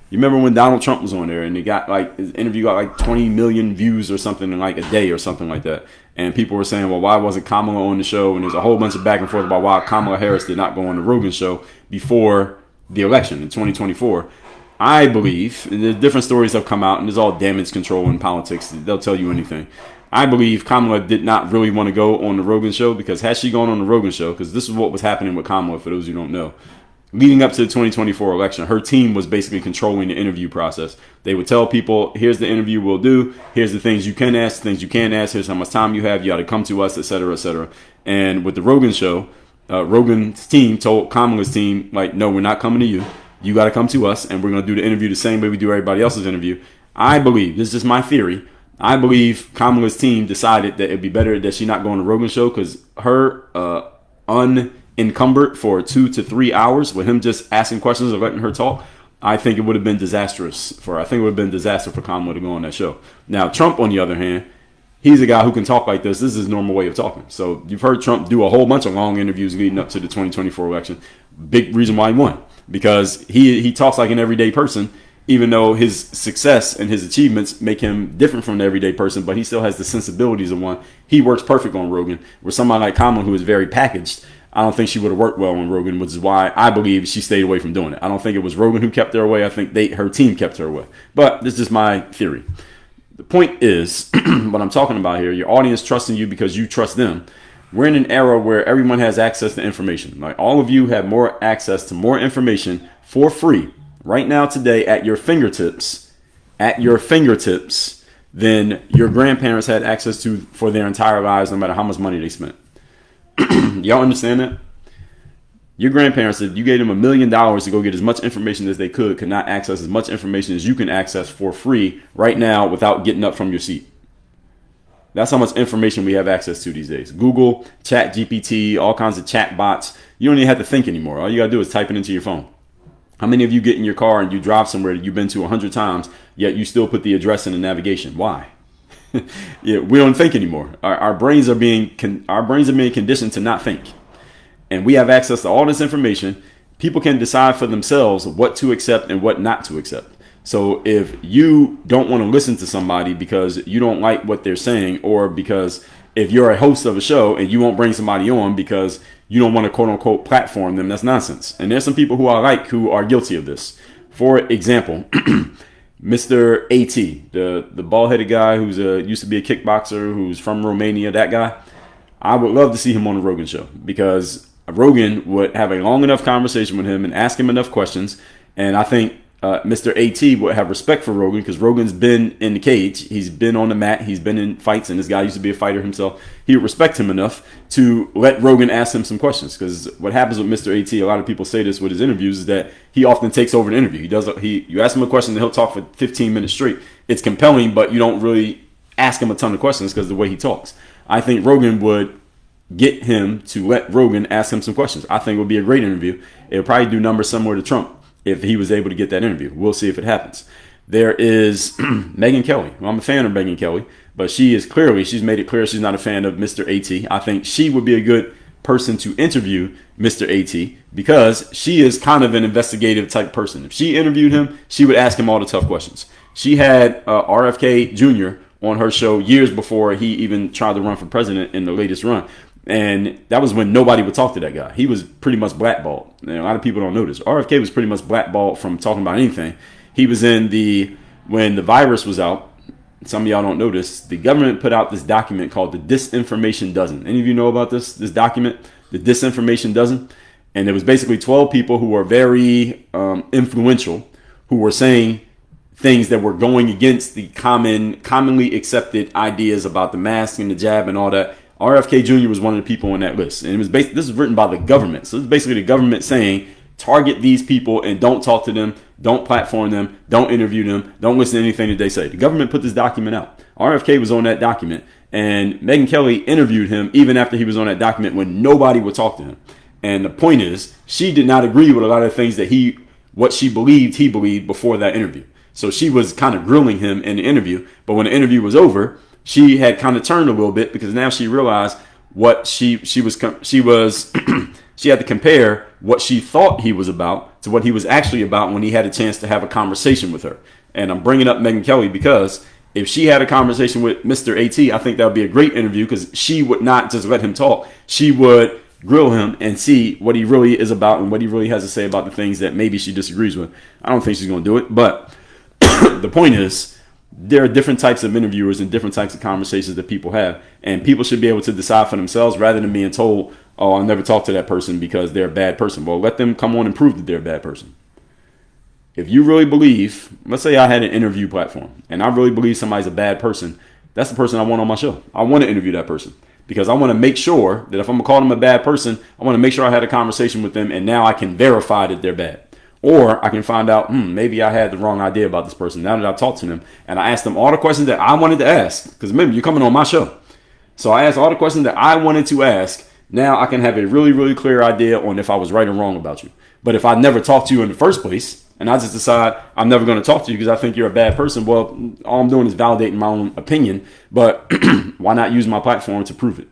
You remember when Donald Trump was on there and his interview got like 20 million views or something in like a day or something like that. And people were saying, well, why wasn't Kamala on the show? And there's a whole bunch of back and forth about why Kamala Harris did not go on the Rogan show before the election in 2024. I believe, and the different stories have come out, and there's all damage control in politics. They'll tell you anything. I believe Kamala did not really want to go on the Rogan show because had she gone on the Rogan show, because this is what was happening with Kamala, for those who don't know. Leading up to the 2024 election, her team was basically controlling the interview process. They would tell people, here's the interview we'll do. Here's the things you can ask, the things you can't ask. Here's how much time you have. You got to come to us, et cetera, et cetera. And with the Rogan show, Rogan's team told Kamala's team, like, no, we're not coming to you. You got to come to us, and we're going to do the interview the same way we do everybody else's interview. I believe, this is just my theory, I believe Kamala's team decided that it'd be better that she not go on the Rogan show because her unencumbered for 2 to 3 hours with him just asking questions or letting her talk, I think it would have been disastrous for her. I think it would have been disaster for Kamala to go on that show. Now, Trump, on the other hand, he's a guy who can talk like this. This is his normal way of talking. So you've heard Trump do a whole bunch of long interviews leading up to the 2024 election. Big reason why he won. Because he talks like an everyday person, even though his success and his achievements make him different from an everyday person, but he still has the sensibilities of one. He works perfect on Rogan. Where somebody like Kamala, who is very packaged, I don't think she would have worked well on Rogan, which is why I believe she stayed away from doing it. I don't think it was Rogan who kept her away. I think her team kept her away. But this is my theory. The point is, what I'm talking about here, your audience trusting you because you trust them. We're in an era where everyone has access to information. Like, all of you have more access to more information for free right now today at your fingertips, than your grandparents had access to for their entire lives, no matter how much money they spent. Y'all understand that? Your grandparents, if you gave them $1 million to go get as much information as they could not access as much information as you can access for free right now without getting up from your seat. That's how much information we have access to these days. Google, Chat GPT, all kinds of chat bots. You don't even have to think anymore. All you gotta do is type it into your phone. How many of you get in your car and you drive somewhere that you've been to 100 times, yet you still put the address in the navigation? Why? Yeah, we don't think anymore. Our brains are being conditioned to not think. And we have access to all this information. People can decide for themselves what to accept and what not to accept. So if you don't want to listen to somebody because you don't like what they're saying, or because if you're a host of a show and you won't bring somebody on because you don't want to quote unquote platform them, that's nonsense. And there's some people who I like who are guilty of this. For example, Mr. AT, the bald-headed guy who's used to be a kickboxer, who's from Romania, that guy. I would love to see him on the Rogan show, because Rogan would have a long enough conversation with him and ask him enough questions. And I think Mr. AT would have respect for Rogan, because Rogan's been in the cage. He's been on the mat. He's been in fights, and this guy used to be a fighter himself. He would respect him enough to let Rogan ask him some questions, because what happens with Mr. AT, a lot of people say this with his interviews, is that he often takes over the interview. You ask him a question and he'll talk for 15 minutes straight. It's compelling, but you don't really ask him a ton of questions because of the way he talks. I think Rogan would get him to let Rogan ask him some questions. I think it would be a great interview. It would probably do numbers similar to Trump if he was able to get that interview. We'll see if it happens. There is Megyn Kelly. Well, I'm a fan of Megyn Kelly, but she's made it clear she's not a fan of Mr. AT. I think she would be a good person to interview Mr. AT, because she is kind of an investigative type person. If she interviewed him, she would ask him all the tough questions. She had RFK Jr. on her show years before he even tried to run for president in the latest run. And that was when nobody would talk to that guy. He was pretty much blackballed. And a lot of people don't know this. RFK was pretty much blackballed from talking about anything. He was when the virus was out, some of y'all don't know this, the government put out this document called the Disinformation Dozen. Any of you know about this document, the Disinformation Dozen? And it was basically 12 people who were very influential, who were saying things that were going against the commonly accepted ideas about the mask and the jab and all that. RFK Jr. was one of the people on that list. And it was this was written by the government. So it's basically the government saying, target these people and don't talk to them, don't platform them, don't interview them, don't listen to anything that they say. The government put this document out. RFK was on that document, and Megyn Kelly interviewed him even after he was on that document, when nobody would talk to him. And the point is, she did not agree with a lot of things that what she believed he believed before that interview. So she was kind of grilling him in the interview. But when the interview was over, she had kind of turned a little bit, because now she realized what she had to compare what she thought he was about to what he was actually about when he had a chance to have a conversation with her. And I'm bringing up Megyn Kelly because if she had a conversation with Mr. AT, I think that would be a great interview, because she would not just let him talk. She would grill him and see what he really is about and what he really has to say about the things that maybe she disagrees with. I don't think she's going to do it, but the point is, there are different types of interviewers and different types of conversations that people have, and people should be able to decide for themselves rather than being told, oh, I'll never talk to that person because they're a bad person. Well, let them come on and prove that they're a bad person. If you really believe, let's say I had an interview platform and I really believe somebody's a bad person, that's the person I want on my show. I want to interview that person, because I want to make sure that if I'm going to call them a bad person, I want to make sure I had a conversation with them and now I can verify that they're bad. Or I can find out, maybe I had the wrong idea about this person. Now that I've talked to them and I asked them all the questions that I wanted to ask, because remember, you're coming on my show. So I asked all the questions that I wanted to ask. Now I can have a really, really clear idea on if I was right or wrong about you. But if I never talked to you in the first place, and I just decide I'm never going to talk to you because I think you're a bad person, well, all I'm doing is validating my own opinion. But why not use my platform to prove it?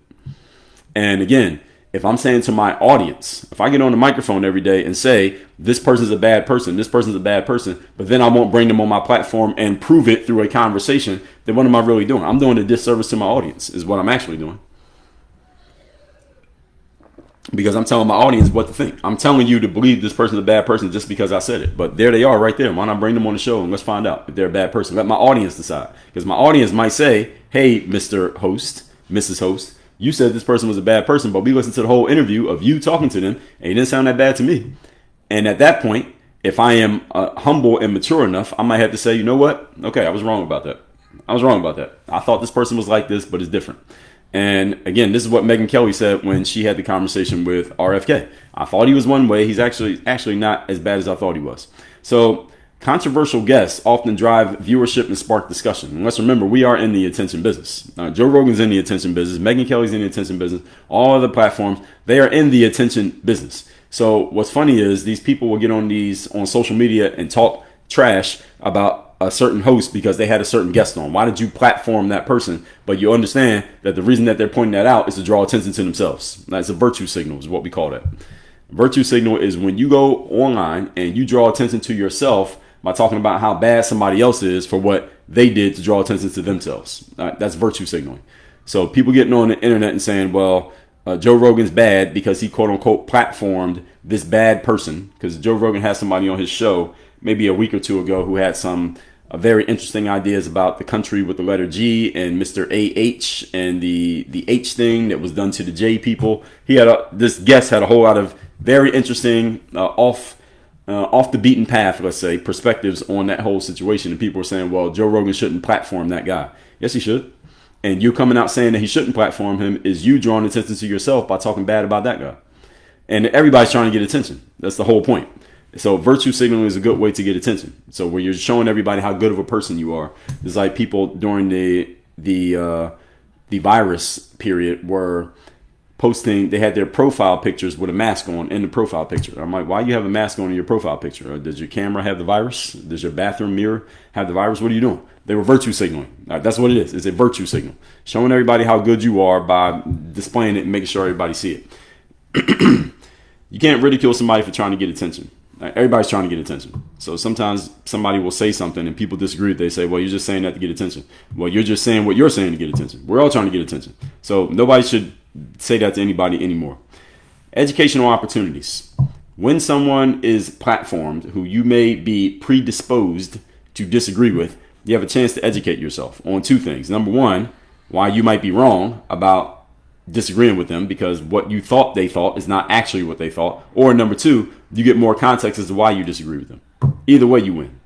And again, if I'm saying to my audience, if I get on the microphone every day and say, this person's a bad person, this person's a bad person, but then I won't bring them on my platform and prove it through a conversation, then what am I really doing? I'm doing a disservice to my audience, is what I'm actually doing. because I'm telling my audience what to think. I'm telling you to believe this person's a bad person just because I said it. But there they are right there. Why not bring them on the show and let's find out if they're a bad person? Let my audience decide. Because my audience might say, hey, Mr. Host, Mrs. Host, you said this person was a bad person, but we listened to the whole interview of you talking to them and it didn't sound that bad to me. And at that point, if I am humble and mature enough, I might have to say, you know what? Okay, I was wrong about that. I thought this person was like this, but it's different. And again, this is what Megyn Kelly said when she had the conversation with RFK. I thought he was one way. He's actually not as bad as I thought he was. So controversial guests often drive viewership and spark discussion. And let's remember, we are in the attention business. Joe Rogan's in the attention business. Megyn Kelly's in the attention business. All other platforms, they are in the attention business. So what's funny is these people will get on social media and talk trash about a certain host because they had a certain guest on. Why did you platform that person? But you understand that the reason that they're pointing that out is to draw attention to themselves. That's a virtue signal is what we call that. Virtue signal is when you go online and you draw attention to yourself by talking about how bad somebody else is for what they did to draw attention to themselves. That's virtue signaling. So people getting on the internet and saying, well, Joe Rogan's bad because he quote unquote platformed this bad person, because Joe Rogan has somebody on his show maybe a week or two ago who had some very interesting ideas about the country with the letter G and Mr. AH and the H thing that was done to the J people. This guest had a whole lot of very interesting off the beaten path, let's say, perspectives on that whole situation. And people were saying, well, Joe Rogan shouldn't platform that guy. Yes, he should. And you coming out saying that he shouldn't platform him is you drawing attention to yourself by talking bad about that guy. And everybody's trying to get attention. That's the whole point. So virtue signaling is a good way to get attention. So where you're showing everybody how good of a person you are. It's like people during the virus period were posting, they had their profile pictures with a mask on in the profile picture. I'm like, why do you have a mask on in your profile picture? Or does your camera have the virus? Does your bathroom mirror have the virus? What are you doing? They were virtue signaling. That's what it is. It's a virtue signal. Showing everybody how good you are by displaying it and making sure everybody see it. You can't ridicule somebody for trying to get attention. Everybody's trying to get attention. So sometimes somebody will say something and people disagree. They say, well, you're just saying that to get attention. Well, you're just saying what you're saying to get attention. We're all trying to get attention. So nobody should say that to anybody anymore. Educational opportunities. When someone is platformed who you may be predisposed to disagree with, you have a chance to educate yourself on two things. Number one, why you might be wrong about disagreeing with them because what you thought they thought is not actually what they thought. Or number two, you get more context as to why you disagree with them. Either way, you win.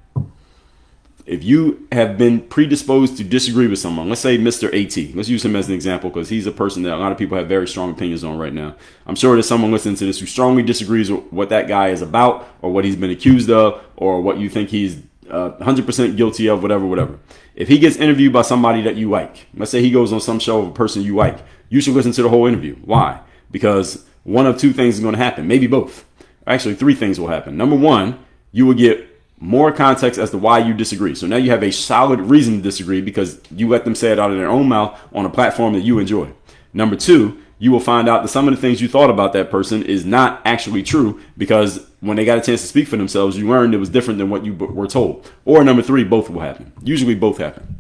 If you have been predisposed to disagree with someone, let's say Mr. AT, let's use him as an example because he's a person that a lot of people have very strong opinions on right now. I'm sure there's someone listening to this who strongly disagrees with what that guy is about or what he's been accused of or what you think he's 100% guilty of, whatever. If he gets interviewed by somebody that you like, let's say he goes on some show of a person you like, you should listen to the whole interview. Why? Because one of two things is going to happen. Maybe both. Actually, three things will happen. Number one, you will get more context as to why you disagree. So now you have a solid reason to disagree because you let them say it out of their own mouth on a platform that you enjoy. Number two, you will find out that some of the things you thought about that person is not actually true because when they got a chance to speak for themselves, you learned it was different than what you were told. Or number three, both will happen. Usually both happen.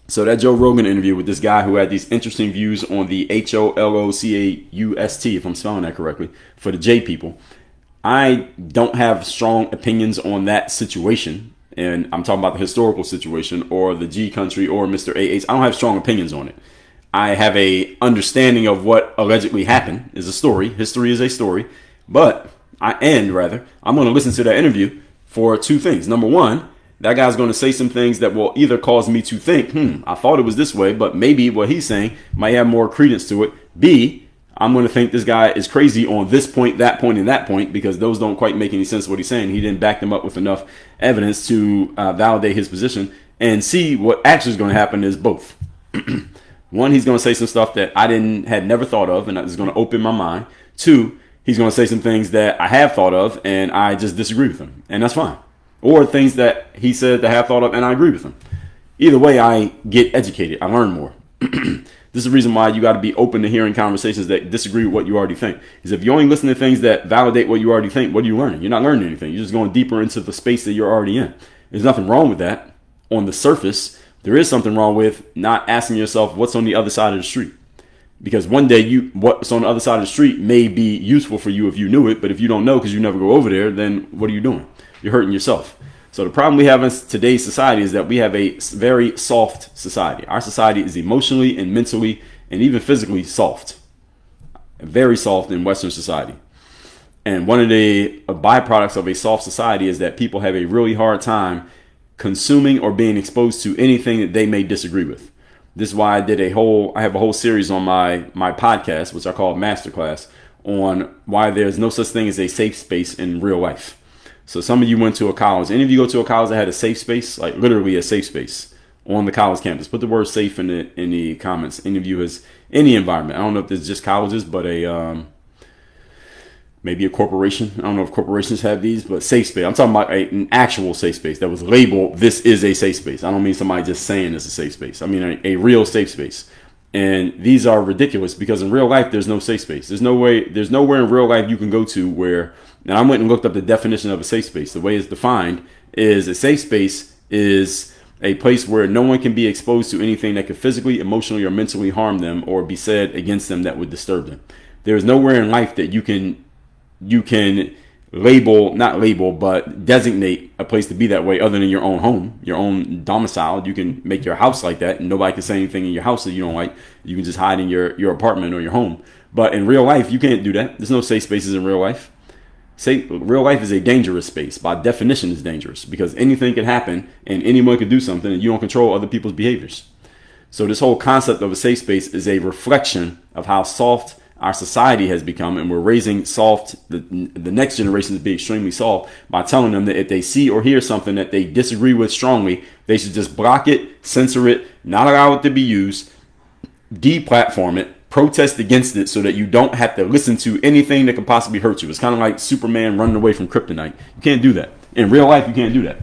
So that Joe Rogan interview with this guy who had these interesting views on the HOLOCAUST, if I'm spelling that correctly, for the J people. I don't have strong opinions on that situation. And I'm talking about the historical situation or the G country or Mr. AH. I don't have strong opinions on it. I have a understanding of what allegedly happened is a story. History is a story. But I'm going to listen to that interview for two things. Number one, that guy's going to say some things that will either cause me to think, I thought it was this way, but maybe what he's saying might have more credence to it. B, I'm going to think this guy is crazy on this point, that point, and that point, because those don't quite make any sense what he's saying. He didn't back them up with enough evidence to validate his position. And C, what actually is going to happen is both. One, he's going to say some stuff that I had never thought of, and that is going to open my mind. Two, he's going to say some things that I have thought of, and I just disagree with him, and that's fine. Or things that he said that I have thought of, and I agree with him. Either way, I get educated. I learn more. This is the reason why you got to be open to hearing conversations that disagree with what you already think. Because if you only listen to things that validate what you already think, what are you learning? You're not learning anything. You're just going deeper into the space that you're already in. There's nothing wrong with that on the surface. There is something wrong with not asking yourself what's on the other side of the street. Because one day what's on the other side of the street may be useful for you if you knew it, but if you don't know because you never go over there, then what are you doing? You're hurting yourself. So the problem we have in today's society is that we have a very soft society. Our society is emotionally and mentally and even physically soft. Very soft in Western society. And one of the byproducts of a soft society is that people have a really hard time consuming or being exposed to anything that they may disagree with. This is why I have a whole series on my podcast, which I call Masterclass, on why there's no such thing as a safe space in real life. So some of you went to a college. Any of you go to a college that had a safe space, like literally a safe space on the college campus? Put the word safe in the comments. Any of you has any environment. I don't know if it's just colleges, but maybe a corporation. I don't know if corporations have these, but safe space. I'm talking about an actual safe space that was labeled, this is a safe space. I don't mean somebody just saying it's a safe space. I mean a real safe space. And these are ridiculous because in real life, there's no safe space. There's nowhere in real life you can go to where, and I went and looked up the definition of a safe space. The way it's defined is a safe space is a place where no one can be exposed to anything that could physically, emotionally, or mentally harm them or be said against them that would disturb them. There's nowhere in life that you can but designate a place to be that way other than your own home, your own domicile. You can make your house like that and nobody can say anything in your house that you don't like. You can just hide in your apartment or your home. But in real life, you can't do that. There's no safe spaces in real life. Real life is a dangerous space. By definition, it's dangerous because anything can happen and anyone can do something and you don't control other people's behaviors. So this whole concept of a safe space is a reflection of how soft our society has become, and we're raising the next generation to be extremely soft by telling them that if they see or hear something that they disagree with strongly, they should just block it, censor it, not allow it to be used, deplatform it, protest against it so that you don't have to listen to anything that could possibly hurt you. It's kind of like Superman running away from kryptonite. You can't do that. In real life, you can't do that.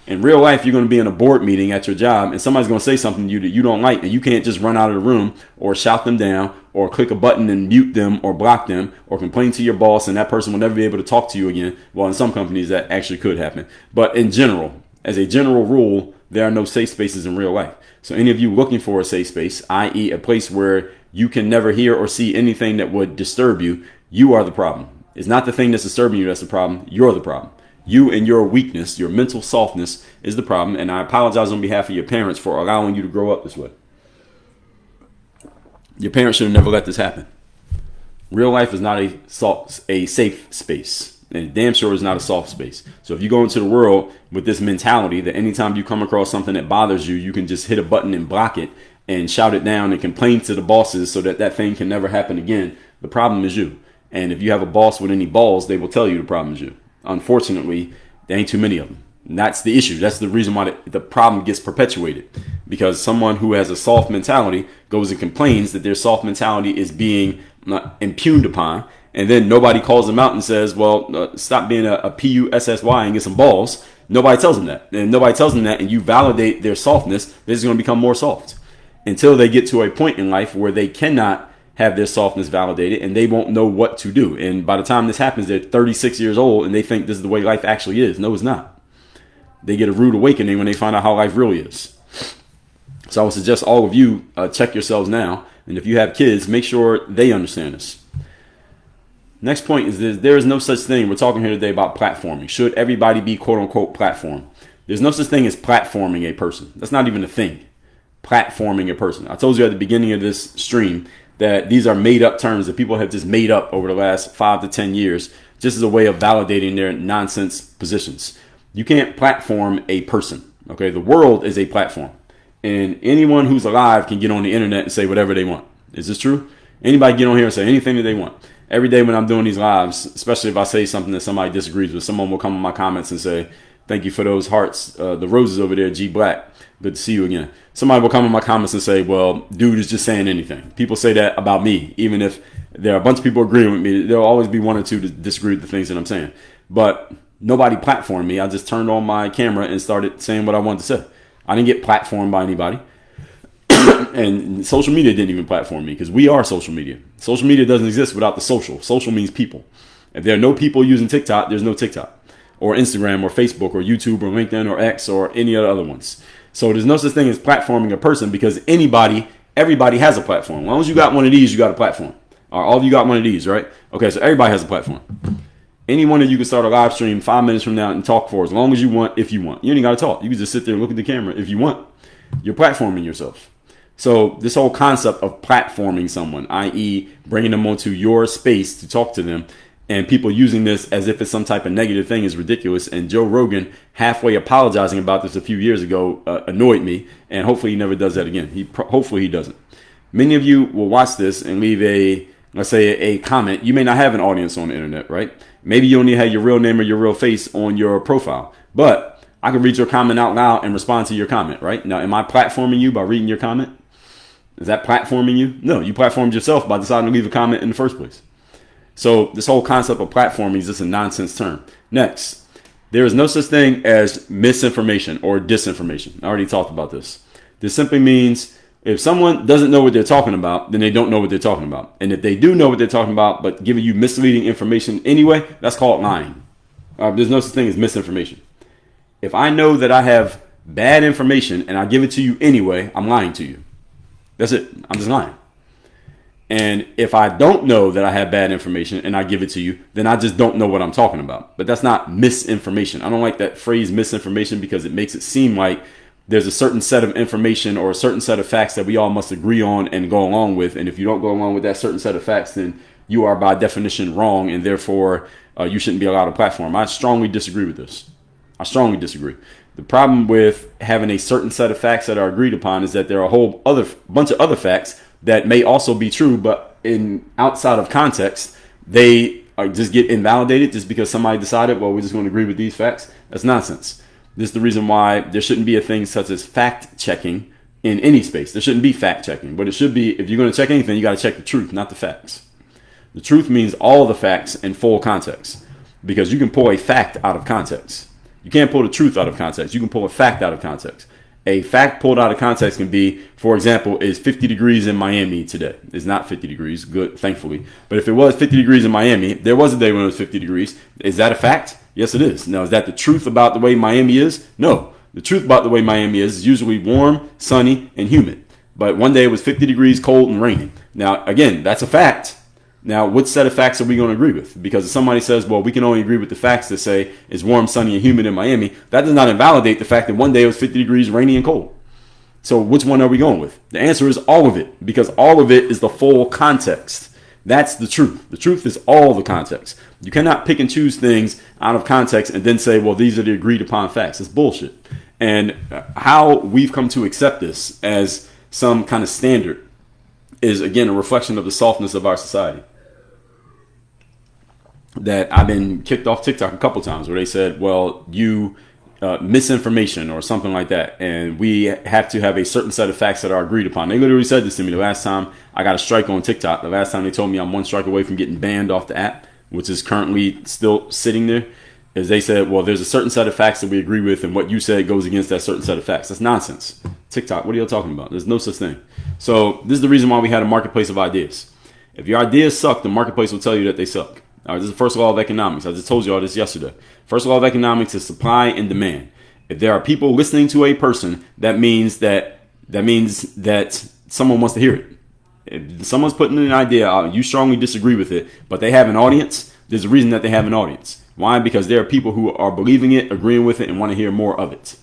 In real life, you're going to be in a board meeting at your job and somebody's going to say something to you that you don't like, and you can't just run out of the room or shout them down or click a button and mute them or block them or complain to your boss and that person will never be able to talk to you again. Well, in some companies that actually could happen. But in general, as a general rule, there are no safe spaces in real life. So any of you looking for a safe space, i.e. a place where you can never hear or see anything that would disturb you, you are the problem. It's not the thing that's disturbing you that's the problem. You're the problem. You and your weakness, your mental softness is the problem. And I apologize on behalf of your parents for allowing you to grow up this way. Your parents should have never let this happen. Real life is not a safe space. And damn sure is not a soft space. So if you go into the world with this mentality that anytime you come across something that bothers you, you can just hit a button and block it and shout it down and complain to the bosses so that that thing can never happen again, the problem is you. And if you have a boss with any balls, they will tell you the problem is you. Unfortunately, there ain't too many of them. And that's the issue. That's the reason why the problem gets perpetuated. Because someone who has a soft mentality goes and complains that their soft mentality is being impugned upon. And then nobody calls them out and says, well, stop being a PUSSY and get some balls. Nobody tells them that. And nobody tells them that, and you validate their softness, they're just going to become more soft. Until they get to a point in life where they cannot have their softness validated and they won't know what to do. And by the time this happens, they're 36 years old and they think this is the way life actually is. No, it's not. They get a rude awakening when they find out how life really is. So I would suggest all of you check yourselves now. And if you have kids, make sure they understand this. Next point is this: there is no such thing. We're talking here today about platforming. Should everybody be quote unquote platform? There's no such thing as platforming a person. That's not even a thing. Platforming a person. I told you at the beginning of this stream that these are made up terms that people have just made up over the last 5 to 10 years just as a way of validating their nonsense positions. You can't platform a person. Okay, the world is a platform, and anyone who's alive can get on the internet and say whatever they want. Is this true? Anybody get on here and say anything that they want. Every day when I'm doing these lives, especially if I say something that somebody disagrees with, someone will come in my comments and say, thank you for those hearts, the roses over there, G Black. Good to see you again. Somebody will come in my comments and say, well, dude is just saying anything. People say that about me. Even if there are a bunch of people agreeing with me, there'll always be one or two to disagree with the things that I'm saying. But nobody platformed me. I just turned on my camera and started saying what I wanted to say. I didn't get platformed by anybody. And social media didn't even platform me because we are social media. Social media doesn't exist without the social. Social means people. If there are no people using TikTok, there's no TikTok or Instagram or Facebook or YouTube or LinkedIn or X or any of the other ones. So there's no such thing as platforming a person because anybody everybody has a platform. As long as you got one of these, you got a platform. Or all of you got one of these, right? Okay, so everybody has a platform. Any one of you can start a live stream 5 minutes from now and talk for as long as you want, if you want. You ain't got to talk. You can just sit there and look at the camera if you want. You're platforming yourself. So this whole concept of platforming someone, i.e. bringing them onto your space to talk to them, and people using this as if it's some type of negative thing is ridiculous. And Joe Rogan, halfway apologizing about this a few years ago, annoyed me. And hopefully he never does that again. Hopefully he doesn't. Many of you will watch this and leave let's say a comment. You may not have an audience on the internet, right? Maybe you only have your real name or your real face on your profile. But I can read your comment out loud and respond to your comment, right? Now, am I platforming you by reading your comment? Is that platforming you? No, you platformed yourself by deciding to leave a comment in the first place. So this whole concept of platforming is just a nonsense term. Next, there is no such thing as misinformation or disinformation. I already talked about this. This simply means if someone doesn't know what they're talking about, then they don't know what they're talking about. And if they do know what they're talking about, but giving you misleading information anyway, that's called lying. There's no such thing as misinformation. If I know that I have bad information and I give it to you anyway, I'm lying to you. That's it. I'm just lying. And if I don't know that I have bad information and I give it to you, then I just don't know what I'm talking about. But that's not misinformation. I don't like that phrase misinformation because it makes it seem like there's a certain set of information or a certain set of facts that we all must agree on and go along with. And if you don't go along with that certain set of facts, then you are by definition wrong. And therefore, you shouldn't be allowed a platform. I strongly disagree with this. I strongly disagree. The problem with having a certain set of facts that are agreed upon is that there are a whole bunch of other facts that may also be true, but outside of context, they just get invalidated just because somebody decided, well, we're just going to agree with these facts. That's nonsense. This is the reason why there shouldn't be a thing such as fact checking in any space. There shouldn't be fact checking, but it should be, if you're going to check anything, you got to check the truth, not the facts. The truth means all of the facts in full context, because you can pull a fact out of context. You can't pull the truth out of context. You can pull a fact out of context. A fact pulled out of context can be, for example, is 50 degrees in Miami today. It's not 50 degrees, good, thankfully. But if it was 50 degrees in Miami, there was a day when it was 50 degrees. Is that a fact? Yes, it is. Now, is that the truth about the way Miami is? No. The truth about the way Miami is usually warm, sunny, and humid. But one day it was 50 degrees, cold, and raining. Now, again, that's a fact. Now, which set of facts are we going to agree with? Because if somebody says, well, we can only agree with the facts that say it's warm, sunny, and humid in Miami, that does not invalidate the fact that one day it was 50 degrees, rainy, and cold. So which one are we going with? The answer is all of it, because all of it is the full context. That's the truth. The truth is all the context. You cannot pick and choose things out of context and then say, well, these are the agreed upon facts. It's bullshit. And how we've come to accept this as some kind of standard is, again, a reflection of the softness of our society. That I've been kicked off TikTok a couple times where they said, well, you misinformation or something like that. And we have to have a certain set of facts that are agreed upon. They literally said this to me the last time I got a strike on TikTok. The last time they told me I'm one strike away from getting banned off the app, which is currently still sitting there, is they said, well, there's a certain set of facts that we agree with, and what you said goes against that certain set of facts. That's nonsense. TikTok, what are you talking about? There's no such thing. So this is the reason why we had a marketplace of ideas. If your ideas suck, the marketplace will tell you that they suck. All right, this is the first law of economics. I just told you all this yesterday. First law of economics is supply and demand. If there are people listening to a person, that means that someone wants to hear it. If someone's putting an idea out, you strongly disagree with it, but they have an audience, there's a reason that they have an audience. Why? Because there are people who are believing it, agreeing with it, and want to hear more of it.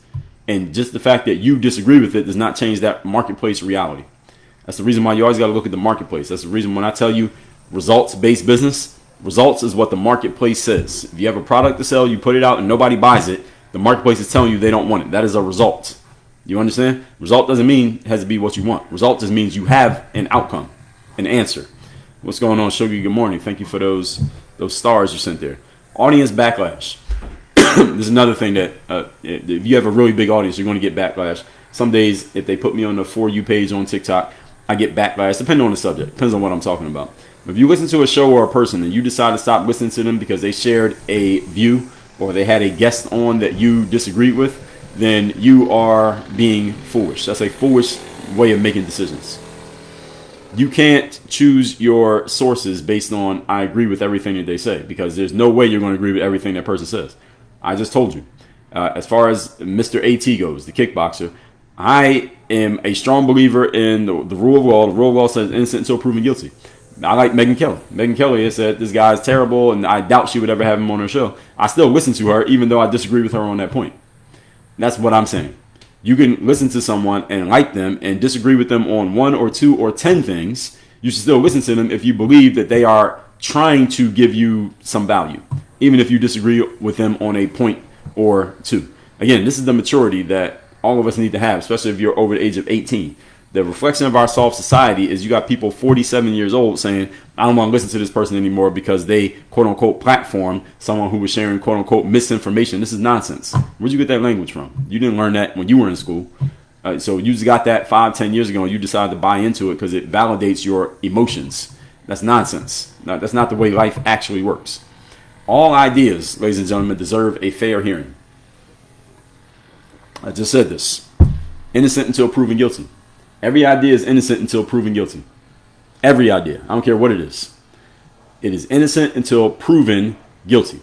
And just the fact that you disagree with it does not change that marketplace reality. That's the reason why you always got to look at the marketplace. That's the reason when I tell you results-based business, results is what the marketplace says. If you have a product to sell, you put it out and nobody buys it, the marketplace is telling you they don't want it. That is a result. You understand? Result doesn't mean it has to be what you want. Result just means you have an outcome, an answer. What's going on, Sugar? Good morning. Thank you for those stars you sent there. Audience backlash. This is another thing that if you have a really big audience, you're going to get backlash. Some days, if they put me on the For You page on TikTok, I get backlash, depending on the subject. Depends on what I'm talking about. If you listen to a show or a person and you decide to stop listening to them because they shared a view or they had a guest on that you disagreed with, then you are being foolish. That's a foolish way of making decisions. You can't choose your sources based on I agree with everything that they say, because there's no way you're going to agree with everything that person says. I just told you. As far as Mr. AT goes, the kickboxer, I am a strong believer in the rule of law. The rule of law says innocent until proven guilty. I like Megyn Kelly. Megyn Kelly has said this guy is terrible, and I doubt she would ever have him on her show. I still listen to her, even though I disagree with her on that point. That's what I'm saying. You can listen to someone and like them and disagree with them on 1 or 2 or 10 things. You should still listen to them if you believe that they are trying to give you some value, even if you disagree with them on a point or 2. Again, this is the maturity that all of us need to have, especially if you're over the age of 18. The reflection of our soft society is you got people 47 years old saying, I don't want to listen to this person anymore because they, quote unquote, platform someone who was sharing, quote unquote, misinformation. This is nonsense. Where'd you get that language from? You didn't learn that when you were in school. So you just got that 5-10 years ago and you decided to buy into it because it validates your emotions. That's nonsense. That's not the way life actually works. All ideas, ladies and gentlemen, deserve a fair hearing. I just said this. Innocent until proven guilty. Every idea is innocent until proven guilty. Every idea. I don't care what it is. It is innocent until proven guilty.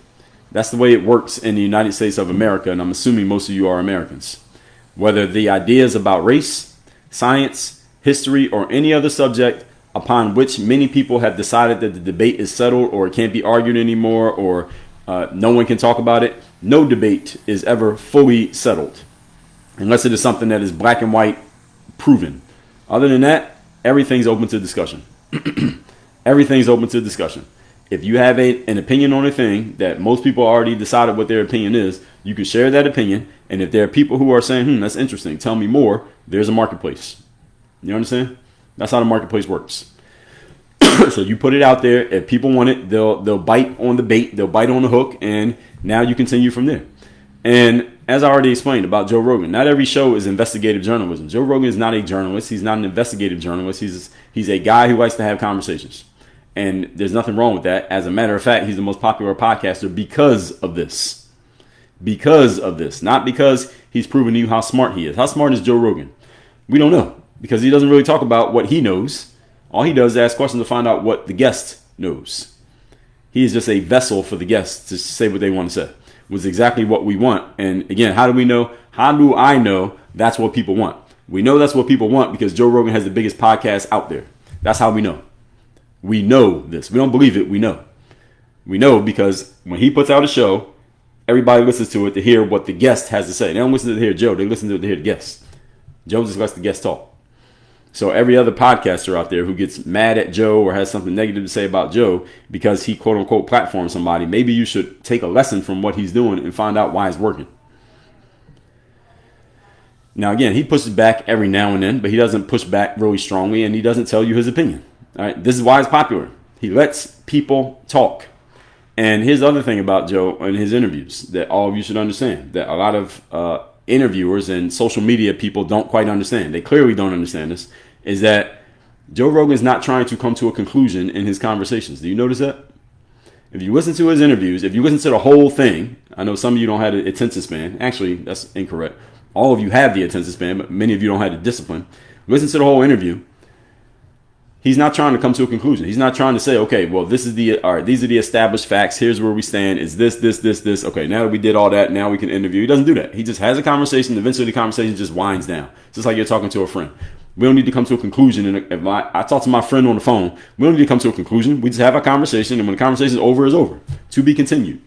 That's the way it works in the United States of America, and I'm assuming most of you are Americans. Whether the idea is about race, science, history, or any other subject upon which many people have decided that the debate is settled or it can't be argued anymore or no one can talk about it, no debate is ever fully settled unless it is something that is black and white proven. Other than that, everything's open to discussion. Everything's open to discussion. If you have an opinion on a thing that most people already decided what their opinion is, you can share that opinion. And if there are people who are saying, that's interesting, tell me more, there's a marketplace. You understand? That's how the marketplace works. So you put it out there. If people want it, they'll bite on the bait, they'll bite on the hook, and now you continue from there. And as I already explained about Joe Rogan, not every show is investigative journalism. Joe Rogan is not a journalist. He's not an investigative journalist. He's a guy who likes to have conversations. And there's nothing wrong with that. As a matter of fact, he's the most popular podcaster because of this. Because of this. Not because he's proven to you how smart he is. How smart is Joe Rogan? We don't know. Because he doesn't really talk about what he knows. All he does is ask questions to find out what the guest knows. He is just a vessel for the guests to say what they want to say. Was exactly what we want. And again, how do we know? How do I know that's what people want? We know that's what people want because Joe Rogan has the biggest podcast out there. That's how we know. We know this. We don't believe it. We know. We know because when he puts out a show, everybody listens to it to hear what the guest has to say. They don't listen to hear Joe. They listen to it to hear the guest. Joe just lets the guest talk. So every other podcaster out there who gets mad at Joe or has something negative to say about Joe because he quote unquote platforms somebody, maybe you should take a lesson from what he's doing and find out why it's working. Now, again, he pushes back every now and then, but he doesn't push back really strongly and he doesn't tell you his opinion. All right, this is why it's popular. He lets people talk. And here's the other thing about Joe and his interviews that all of you should understand, that a lot of interviewers and social media people don't quite understand. They clearly don't understand this, is that Joe Rogan is not trying to come to a conclusion in his conversations. Do you notice that? If you listen to his interviews, if you listen to the whole thing, I know some of you don't have the attention span. Actually, that's incorrect. All of you have the attention span, but many of you don't have the discipline. Listen to the whole interview. He's not trying to come to a conclusion. He's not trying to say, okay, well, these are the established facts. Here's where we stand. Is this. Okay, now that we did all that, now we can interview. He doesn't do that. He just has a conversation. Eventually, the conversation just winds down. It's just like you're talking to a friend. We don't need to come to a conclusion. And if I talk to my friend on the phone, we don't need to come to a conclusion. We just have a conversation. And when the conversation is over, it's over. To be continued.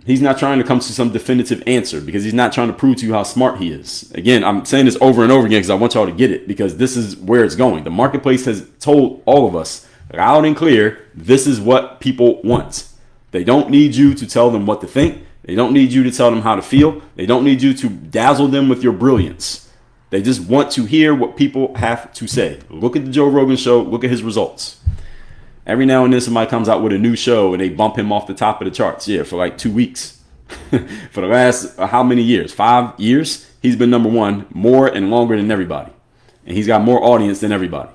He's not trying to come to some definitive answer because he's not trying to prove to you how smart he is. Again, I'm saying this over and over again because I want y'all to get it because this is where it's going. The marketplace has told all of us loud and clear, this is what people want. They don't need you to tell them what to think. They don't need you to tell them how to feel. They don't need you to dazzle them with your brilliance. They just want to hear what people have to say. Look at the Joe Rogan show. Look at his results. Every now and then somebody comes out with a new show and they bump him off the top of the charts. Yeah, for like 2 weeks. For the last, how many years? 5 years? He's been number one more and longer than everybody. And he's got more audience than everybody.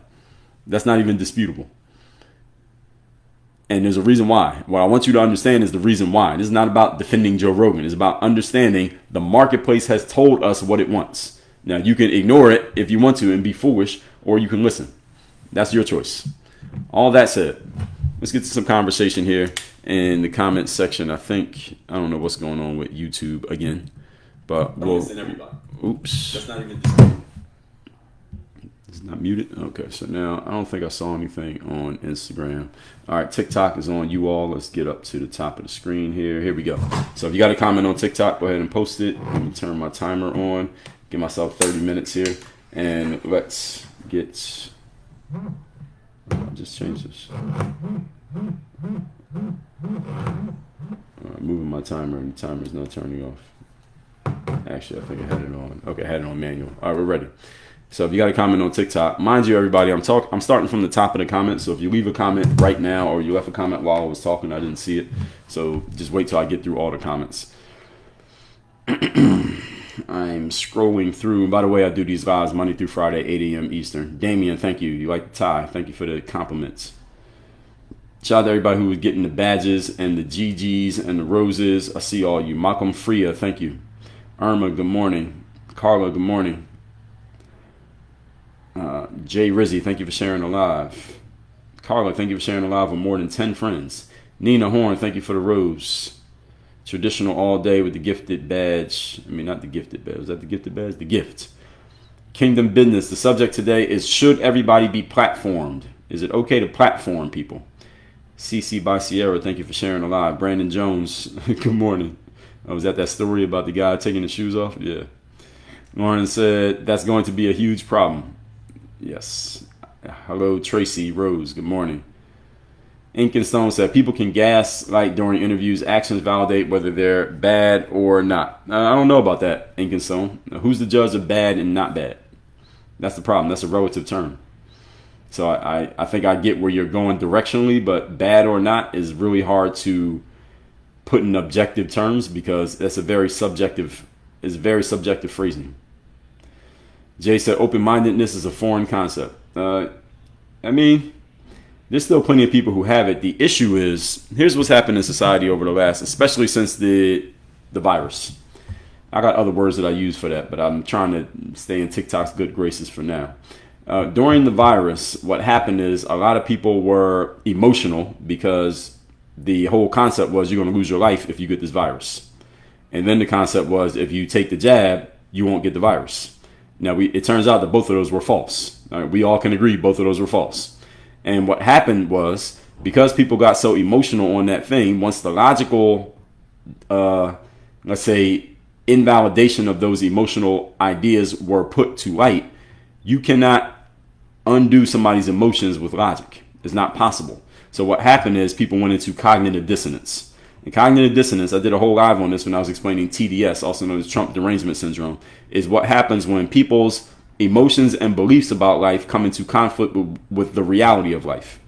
That's not even disputable. And there's a reason why. What I want you to understand is the reason why. This is not about defending Joe Rogan. It's about understanding the marketplace has told us what it wants. Now, you can ignore it if you want to and be foolish, or you can listen. That's your choice. All that said, let's get to some conversation here in the comments section. I don't know what's going on with YouTube again, but we'll Oops. That's not even. It's not muted. Okay, so now I don't think I saw anything on Instagram. All right, TikTok is on you all. Let's get up to the top of the screen here. Here we go. So if you got a comment on TikTok, go ahead and post it. Let me turn my timer on. Give myself 30 minutes here, and let's get. I'll just change this. Moving my timer, and the timer is not turning off. Actually, I think I had it on. Okay, I had it on manual. All right, we're ready. So if you got a comment on TikTok, mind you, everybody, I'm starting from the top of the comments. So if you leave a comment right now, or you left a comment while I was talking, I didn't see it. So just wait till I get through all the comments. I'm scrolling through. By the way, I do these lives Monday through Friday, 8 a.m. Eastern. Damien, thank you. You like the tie. Thank you for the compliments. Shout out to everybody who was getting the badges and the GGs and the roses. I see all you. Malcolm Freya, thank you. Irma, good morning. Carla, good morning. Jay Rizzy, thank you for sharing the live. Carla, thank you for sharing the live with more than 10 friends. Nina Horn, thank you for the rose. Traditional all day with the gifted badge. I mean, not the gifted badge. Was that the gifted badge? The gift. Kingdom Business. The subject today is, should everybody be platformed? Is it okay to platform people? CC by Sierra, thank you for sharing the live. Brandon Jones, good morning. Was that story about the guy taking his shoes off? Yeah. Lauren said, that's going to be a huge problem. Yes. Hello, Tracy Rose. Good morning. Ink and Stone said, people can gaslight during interviews. Actions validate whether they're bad or not. I don't know about that, Ink and Stone. Who's the judge of bad and not bad? That's the problem. That's a relative term. So I think I get where you're going directionally, but bad or not is really hard to put in objective terms because that's very subjective phrasing. Jay said, open-mindedness is a foreign concept. I mean, there's still plenty of people who have it. The issue is, here's what's happened in society over the last, especially since the virus. I got other words that I use for that, but I'm trying to stay in TikTok's good graces for now. During the virus, what happened is a lot of people were emotional because the whole concept was you're going to lose your life if you get this virus. And then the concept was if you take the jab, you won't get the virus. Now, it turns out that both of those were false. We all can agree both of those were false. And what happened was, because people got so emotional on that thing, once the logical, let's say, invalidation of those emotional ideas were put to light, you cannot undo somebody's emotions with logic. It's not possible. So what happened is people went into cognitive dissonance. And cognitive dissonance, I did a whole live on this when I was explaining TDS, also known as Trump derangement syndrome, is what happens when people's emotions and beliefs about life come into conflict with the reality of life.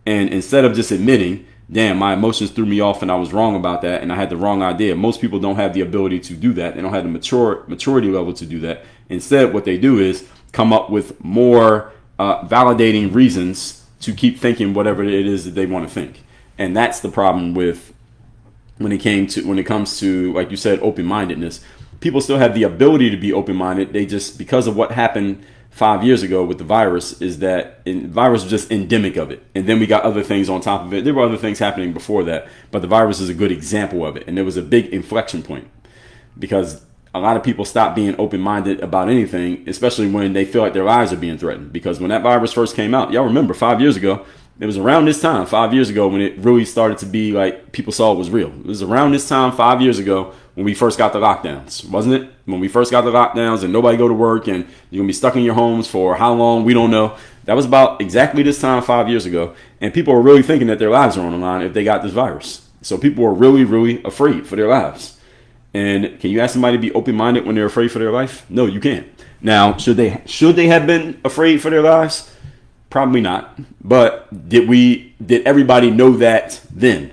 And instead of just admitting, damn, my emotions threw me off and I was wrong about that and I had the wrong idea. Most people don't have the ability to do that. They don't have the maturity level to do that. Instead, what they do is come up with more validating reasons to keep thinking whatever it is that they want to think. And that's the problem with when it comes to, like you said, open-mindedness. People still have the ability to be open-minded. They just, because of what happened 5 years ago with the virus, is that the virus was just endemic of it. And then we got other things on top of it. There were other things happening before that, but the virus is a good example of it. And there was a big inflection point because a lot of people stop being open-minded about anything, especially when they feel like their lives are being threatened. Because when that virus first came out, y'all remember 5 years ago, it was around this time, 5 years ago, when it really started to be like people saw it was real. It was around this time 5 years ago when we first got the lockdowns, wasn't it? When we first got the lockdowns and nobody go to work and you're going to be stuck in your homes for how long, we don't know. That was about exactly this time 5 years ago. And people were really thinking that their lives are on the line if they got this virus. So people were really, really afraid for their lives. And can you ask somebody to be open-minded when they're afraid for their life? No, you can't. Now, should they have been afraid for their lives? Probably not. But did everybody know that then?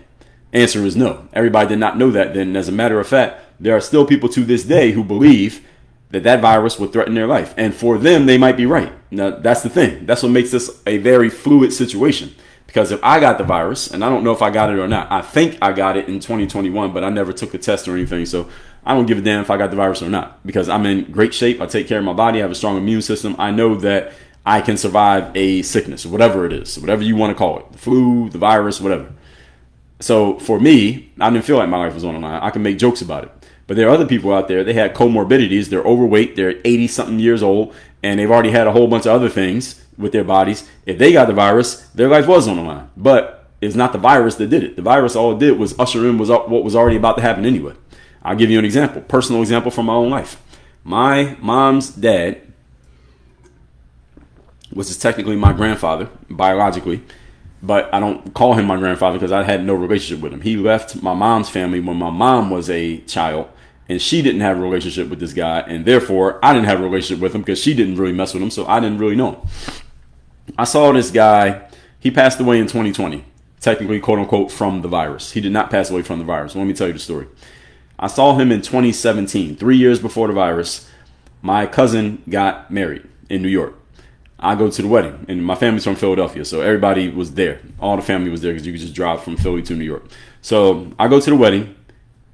Answer is no. Everybody did not know that then. And as a matter of fact, there are still people to this day who believe that virus would threaten their life. And for them, they might be right. Now, that's the thing. That's what makes this a very fluid situation. Because if I got the virus, and I don't know if I got it or not, I think I got it in 2021, but I never took a test or anything. So I don't give a damn if I got the virus or not. Because I'm in great shape. I take care of my body. I have a strong immune system. I know that I can survive a sickness, whatever it is, whatever you want to call it, the flu, the virus, whatever. So for me, I didn't feel like my life was on the line. I can make jokes about it. But there are other people out there, they had comorbidities. They're overweight. They're 80 something years old, and they've already had a whole bunch of other things with their bodies. If they got the virus, their life was on the line. But it's not the virus that did it. The virus, all it did was usher in what was already about to happen anyway. I'll give you an example, personal example from my own life. My mom's dad, which is technically my grandfather, biologically, but I don't call him my grandfather because I had no relationship with him. He left my mom's family when my mom was a child, and she didn't have a relationship with this guy, and therefore I didn't have a relationship with him because she didn't really mess with him, so I didn't really know him. I saw this guy, he passed away in 2020, technically, quote unquote, from the virus. He did not pass away from the virus. Let me tell you the story. I saw him in 2017, 3 years before the virus. My cousin got married in New York. I go to the wedding, and my family's from Philadelphia, so everybody was there. All the family was there because you could just drive from Philly to New York. So I go to the wedding.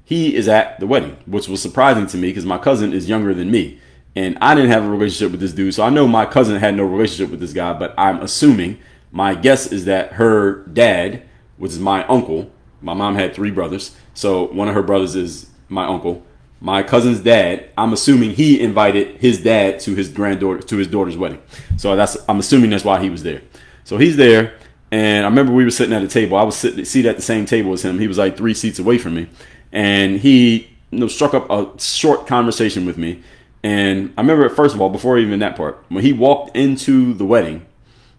He is at the wedding, which was surprising to me because my cousin is younger than me, and I didn't have a relationship with this dude. So I know my cousin had no relationship with this guy, but I'm assuming, my guess is that her dad, which is my uncle, my mom had 3 brothers, so one of her brothers is my uncle. My cousin's dad, I'm assuming he invited his dad to his daughter's wedding. So I'm assuming that's why he was there. So he's there, and I remember we were sitting at a table. I was seated at the same table as him. He was like 3 seats away from me, and he struck up a short conversation with me. And I remember, first of all, before even that part, when he walked into the wedding,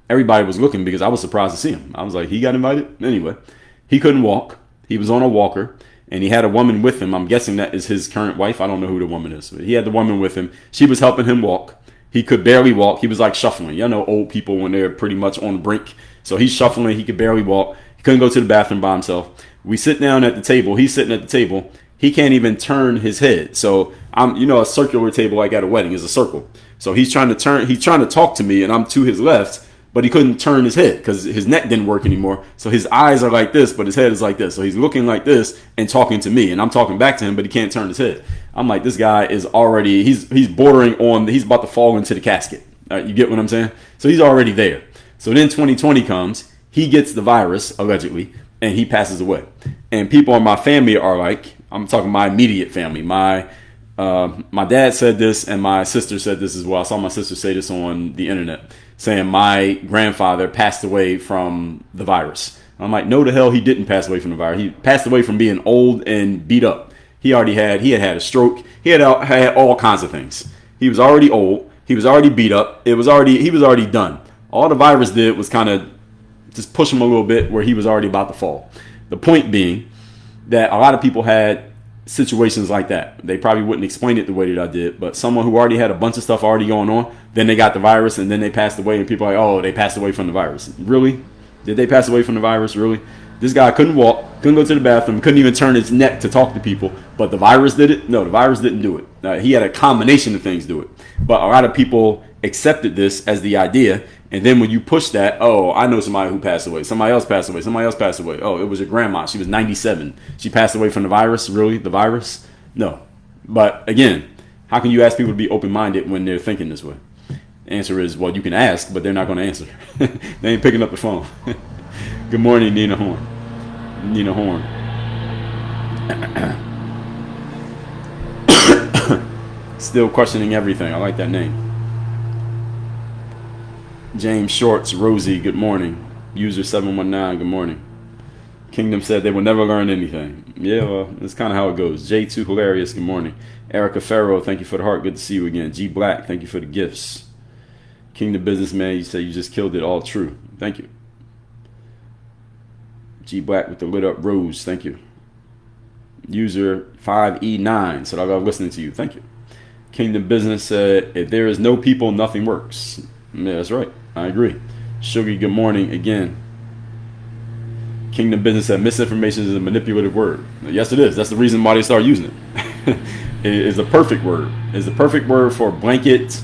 everybody was looking because I was surprised to see him. I was like, he got invited? Anyway, he couldn't walk. He was on a walker. And he had a woman with him. I'm guessing that is his current wife. I don't know who the woman is. But he had the woman with him. She was helping him walk. He could barely walk. He was like shuffling. You know, old people when they're pretty much on the brink. So he's shuffling. He could barely walk. He couldn't go to the bathroom by himself. We sit down at the table. He's sitting at the table. He can't even turn his head. So a circular table like at a wedding is a circle. So he's trying to talk to me, and I'm to his left. But he couldn't turn his head because his neck didn't work anymore. So his eyes are like this, but his head is like this. So he's looking like this and talking to me, and I'm talking back to him, but he can't turn his head. I'm like, this guy is already, he's bordering on, he's about to fall into the casket. You get what I'm saying? So he's already there. So then 2020 comes, he gets the virus, allegedly, and he passes away. And people in my family are like, I'm talking my immediate family. My dad said this, and my sister said this as well. I saw my sister say this on the internet, saying my grandfather passed away from the virus. I'm like, no, the hell he didn't pass away from the virus. He passed away from being old and beat up. He had a stroke. He had all kinds of things. He was already old. He was already beat up. He was already done. All the virus did was kind of just push him a little bit where he was already about to fall. The point being that a lot of people had situations like that. They probably wouldn't explain it the way that I did, but someone who already had a bunch of stuff already going on, then they got the virus, and then they passed away, and people are like, oh, they passed away from the virus. Really? Did they pass away from the virus? Really? This guy couldn't walk, couldn't go to the bathroom, couldn't even turn his neck to talk to people, but the virus did it? No, the virus didn't do it. He had a combination of things do it. But a lot of people accepted this as the idea, and then when you push that, oh, I know somebody who passed away. Somebody else passed away. Somebody else passed away. Oh, it was your grandma. She was 97. She passed away from the virus. Really? The virus? No. But again, how can you ask people to be open-minded when they're thinking this way? The answer is, well, you can ask, but they're not going to answer. They ain't picking up the phone. Good morning, Nina Horn. Nina Horn. Still questioning everything. I like that name. James Shorts, Rosie, good morning. User 719, good morning. Kingdom said they will never learn anything. Yeah, well, that's kind of how it goes. J2 Hilarious, good morning. Erica Farrow, thank you for the heart. Good to see you again. G Black, thank you for the gifts. Kingdom Businessman, you say you just killed it. All true. Thank you. G Black with the lit up rose, thank you. User 5E9 said I love listening to you. Thank you. Kingdom Business said if there is no people, nothing works. Yeah, that's right. I agree. Sugar, good morning again. Kingdom Business said misinformation is a manipulative word. Yes, it is. That's the reason why they start using it. It is a perfect word. It's a perfect word for blanket,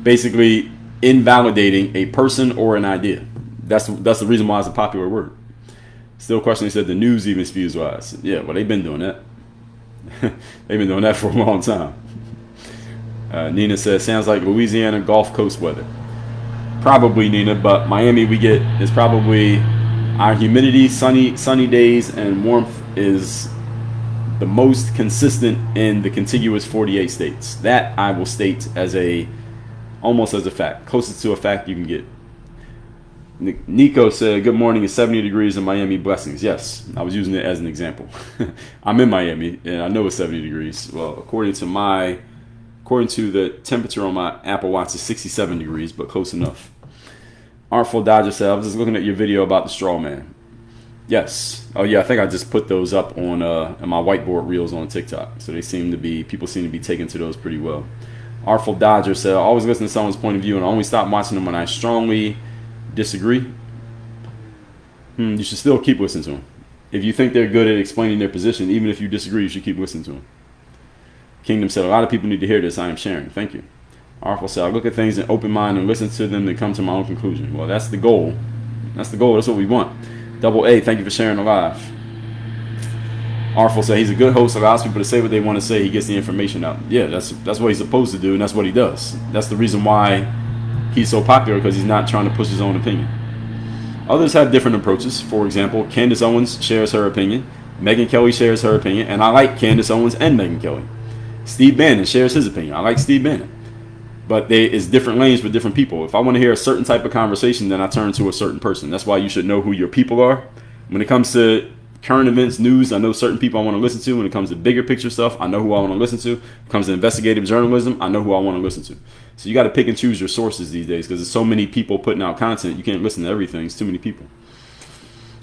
basically invalidating a person or an idea. That's the reason why it's a popular word. Still questioning, said the news even spews lies. Yeah, well, they've been doing that. They've been doing that for a long time. Nina says, sounds like Louisiana Gulf Coast weather. Probably, Nina, but Miami is probably our humidity, sunny days, and warmth is the most consistent in the contiguous 48 states. That I will state as almost as a fact, closest to a fact you can get. Nico said, good morning, it's 70 degrees in Miami, blessings. Yes, I was using it as an example. I'm in Miami and I know it's 70 degrees. Well, according to the temperature on my Apple Watch, is 67 degrees, but close enough. Artful Dodger said, I was just looking at your video about the straw man. Yes. Oh yeah, I think I just put those up on my whiteboard reels on TikTok. So people seem to be taking to those pretty well. Artful Dodger said, I always listen to someone's point of view and I only stop watching them when I strongly disagree. You should still keep listening to them. If you think they're good at explaining their position, even if you disagree, you should keep listening to them. Kingdom said, a lot of people need to hear this. I am sharing. Thank you. Artful said, I look at things in open mind and listen to them to come to my own conclusion. Well, that's the goal. That's the goal. That's what we want. Double A, thank you for sharing the live. Artful said, he's a good host, allows people to say what they want to say. He gets the information out. Yeah, that's what he's supposed to do, and that's what he does. That's the reason why he's so popular, because he's not trying to push his own opinion. Others have different approaches. For example, Candace Owens shares her opinion. Megyn Kelly shares her opinion, and I like Candace Owens and Megyn Kelly. Steve Bannon shares his opinion. I like Steve Bannon. But there is different lanes for different people. If I want to hear a certain type of conversation, then I turn to a certain person. That's why you should know who your people are. When it comes to current events, news, I know certain people I want to listen to. When it comes to bigger picture stuff, I know who I want to listen to. When it comes to investigative journalism, I know who I want to listen to. So you got to pick and choose your sources these days, because there's so many people putting out content. You can't listen to everything. It's too many people.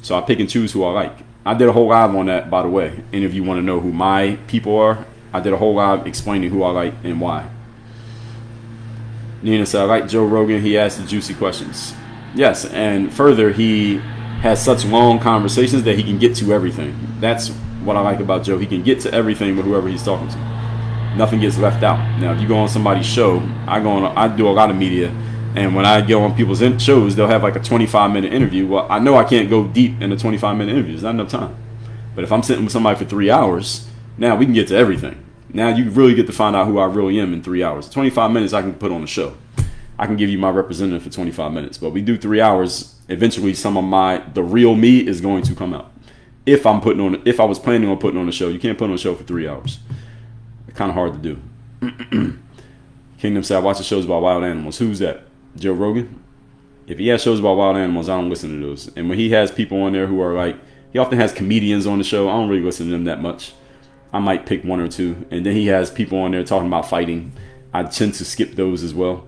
So I pick and choose who I like. I did a whole live on that, by the way. And if you want to know who my people are, I did a whole live explaining who I like and why. Nina said, I like Joe Rogan. He asks the juicy questions. Yes, and further, he has such long conversations that he can get to everything. That's what I like about Joe. He can get to everything with whoever he's talking to. Nothing gets left out. Now, if you go on somebody's show, I do a lot of media, and when I go on people's shows, they'll have like a 25-minute interview. Well, I know I can't go deep in a 25-minute interview. There's not enough time. But if I'm sitting with somebody for 3 hours, now we can get to everything. Now you really get to find out who I really am in 3 hours. 25 minutes I can put on the show. I can give you my representative for 25 minutes. But we do 3 hours, eventually the real me is going to come out. If I was planning on putting on a show, you can't put on a show for 3 hours. It's kind of hard to do. Kingdom said, I watch the shows about wild animals. Who's that? Joe Rogan? If he has shows about wild animals, I don't listen to those. And when he has people on there who are like, he often has comedians on the show. I don't really listen to them that much. I might pick one or two. And then he has people on there talking about fighting. I tend to skip those as well.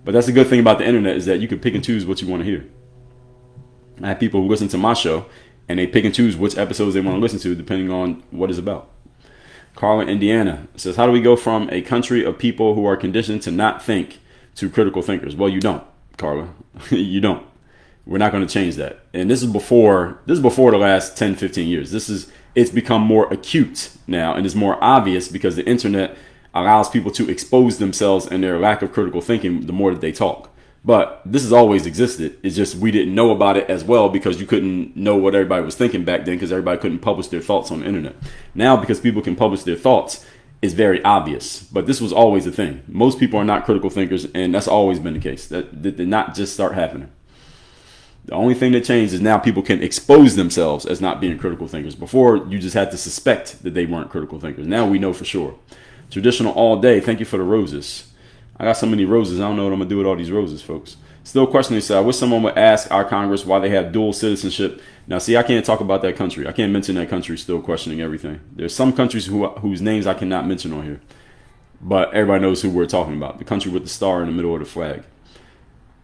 But that's the good thing about the internet, is that you can pick and choose what you want to hear. I have people who listen to my show and they pick and choose which episodes they want to listen to depending on what it's about. Carla, Indiana says, how do we go from a country of people who are conditioned to not think to critical thinkers? Well, you don't, Carla. You don't. We're not going to change that. And this is before the last 10, 15 years. It's become more acute now, and it's more obvious because the internet allows people to expose themselves and their lack of critical thinking the more that they talk. But this has always existed. It's just we didn't know about it as well because you couldn't know what everybody was thinking back then, because everybody couldn't publish their thoughts on the internet. Now, because people can publish their thoughts, it's very obvious. But this was always a thing. Most people are not critical thinkers, and that's always been the case. That did not just start happening. The only thing that changed is now people can expose themselves as not being critical thinkers. Before, you just had to suspect that they weren't critical thinkers. Now we know for sure. Traditional all day. Thank you for the roses. I got so many roses. I don't know what I'm going to do with all these roses, folks. Still questioning, so I wish someone would ask our Congress why they have dual citizenship. Now, see, I can't talk about that country. I can't mention that country, still questioning everything. There's some countries whose names I cannot mention on here. But everybody knows who we're talking about. The country with the star in the middle of the flag.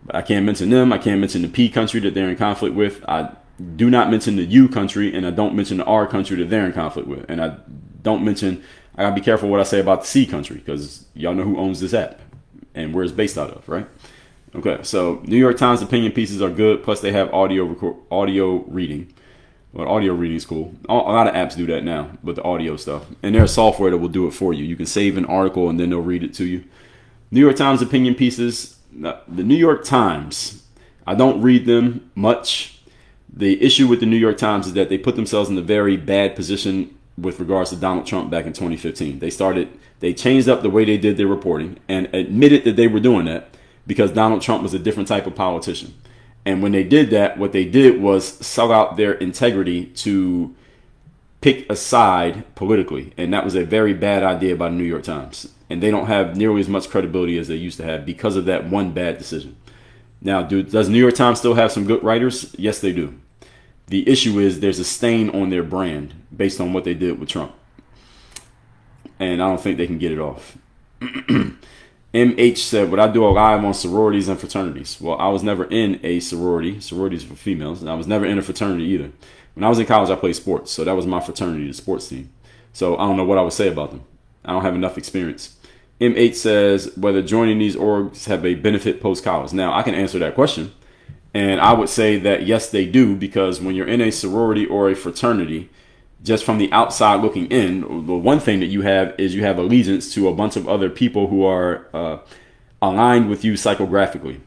But I can't mention them. I can't mention the P country that they're in conflict with. I do not mention the U country, and I don't mention the R country that they're in conflict with. And I don't mention, I gotta be careful what I say about the C country, because y'all know who owns this app and where it's based out of, right? Okay, so New York Times opinion pieces are good. Plus, they have audio reading. Well, audio reading is cool. A lot of apps do that now with the audio stuff. And there's software that will do it for you. You can save an article and then they'll read it to you. New York Times opinion pieces. The New York Times, I don't read them much. The issue with the New York Times is that they put themselves in a very bad position with regards to Donald Trump back in 2015. They changed up the way they did their reporting and admitted that they were doing that because Donald Trump was a different type of politician. And when they did that, what they did was sell out their integrity to pick a side politically. And that was a very bad idea by the New York Times. And they don't have nearly as much credibility as they used to have because of that one bad decision. Now, does New York Times still have some good writers? Yes, they do. The issue is there's a stain on their brand based on what they did with Trump. And I don't think they can get it off. MH said, would I do a live on sororities and fraternities? Well, I was never in a sorority. Sororities for females. And I was never in a fraternity either. When I was in college, I played sports. So that was my fraternity, the sports team. So I don't know what I would say about them. I don't have enough experience. M8 says, whether joining these orgs have a benefit post-college. Now, I can answer that question. And I would say that, yes, they do. Because when you're in a sorority or a fraternity, just from the outside looking in, the one thing that you have is you have allegiance to a bunch of other people who are aligned with you psychographically.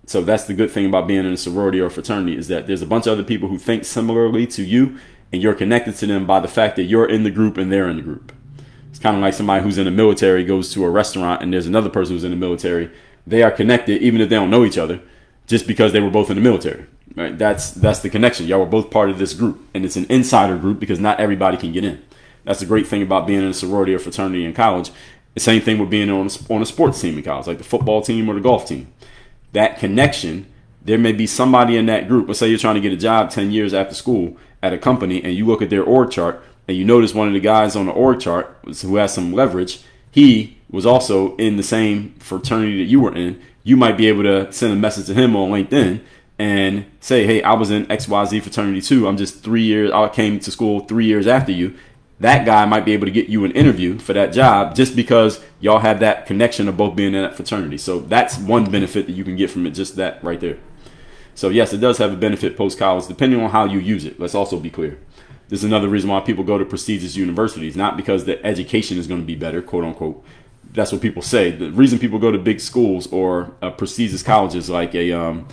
So that's the good thing about being in a sorority or a fraternity, is that there's a bunch of other people who think similarly to you, and you're connected to them by the fact that you're in the group and they're in the group. It's kind of like somebody who's in the military goes to a restaurant and there's another person who's in the military. They are connected even if they don't know each other, just because they were both in the military. Right? That's the connection. Y'all were both part of this group, and it's an insider group because not everybody can get in. That's the great thing about being in a sorority or fraternity in college. The same thing with being on a sports team in college, like the football team or the golf team. That connection, there may be somebody in that group. Let's say you're trying to get a job 10 years after school at a company, and you look at their org chart, and you notice one of the guys on the org chart who has some leverage, he was also in the same fraternity that you were in. You might be able to send a message to him on LinkedIn and say, hey, I was in XYZ fraternity too. I'm just 3 years, I came to school 3 years after you. That guy might be able to get you an interview for that job just because y'all have that connection of both being in that fraternity. So that's one benefit that you can get from it, just that right there. So yes, it does have a benefit post-college, depending on how you use it. Let's also be clear. This is another reason why people go to prestigious universities, not because the education is going to be better, quote unquote. That's what people say. The reason people go to big schools or prestigious colleges like a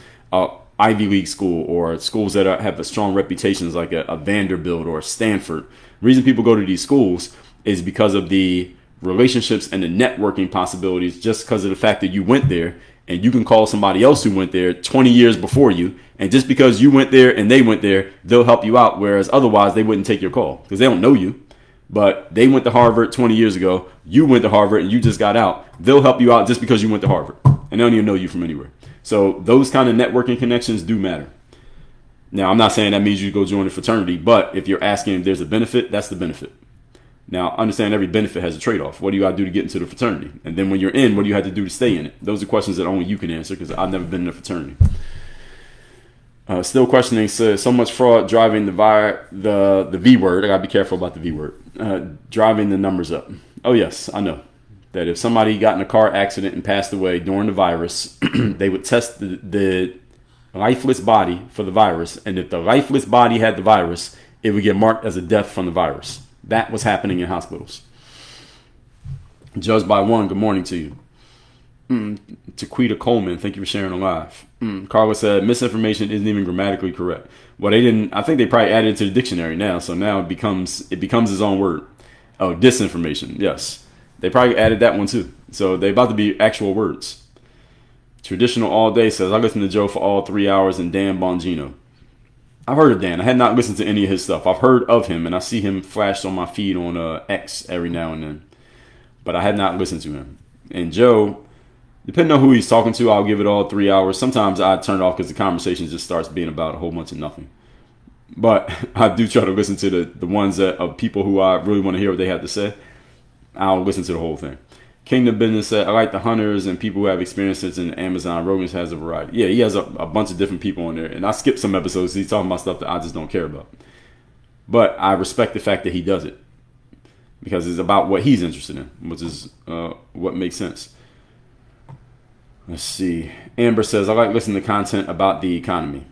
Ivy League school or schools that have a strong reputations like a Vanderbilt or a Stanford. The reason people go to these schools is because of the relationships and the networking possibilities, just because of the fact that you went there, and you can call somebody else who went there 20 years before you. And just because you went there and they went there, they'll help you out. Whereas otherwise they wouldn't take your call because they don't know you. But they went to Harvard 20 years ago. You went to Harvard and you just got out. They'll help you out just because you went to Harvard. And they don't even know you from anywhere. So those kind of networking connections do matter. Now, I'm not saying that means you go join a fraternity, but if you're asking if there's a benefit, that's the benefit. Now, understand every benefit has a trade-off. What do you got to do to get into the fraternity? And then when you're in, what do you have to do to stay in it? Those are questions that only you can answer because I've never been in a fraternity. Still questioning, says, so much fraud driving the V word. I got to be careful about the V word. Driving the numbers up. Oh, yes, I know. That if somebody got in a car accident and passed away during the virus, they would test the lifeless body for the virus. And if the lifeless body had the virus, it would get marked as a death from the virus. That was happening in hospitals. Judged by one, good morning to you. Taquita Coleman, thank you for sharing on live. Carla said, misinformation isn't even grammatically correct. Well, they didn't, I think they probably added it to the dictionary now. So now it becomes its own word. Oh, disinformation. Yes. They probably added that one too. So they're about to be actual words. Traditional All Day says, I listened to Joe for all 3 hours and Dan Bongino. I've heard of Dan. I had not listened to any of his stuff. I've heard of him, and I see him flashed on my feed on X every now and then. But I had not listened to him. And Joe, depending on who he's talking to, I'll give it all 3 hours. Sometimes I turn it off because the conversation just starts being about a whole bunch of nothing. But I do try to listen to the ones that of people who I really want to hear what they have to say. I'll listen to the whole thing. Kingdom Business said, I like the hunters and people who have experiences in Amazon. Rogan has a variety. Yeah, he has a bunch of different people on there. And I skipped some episodes. He's talking about stuff that I just don't care about. But I respect the fact that he does it. Because it's about what he's interested in, which is what makes sense. Let's see. Amber says, I like listening to content about the economy.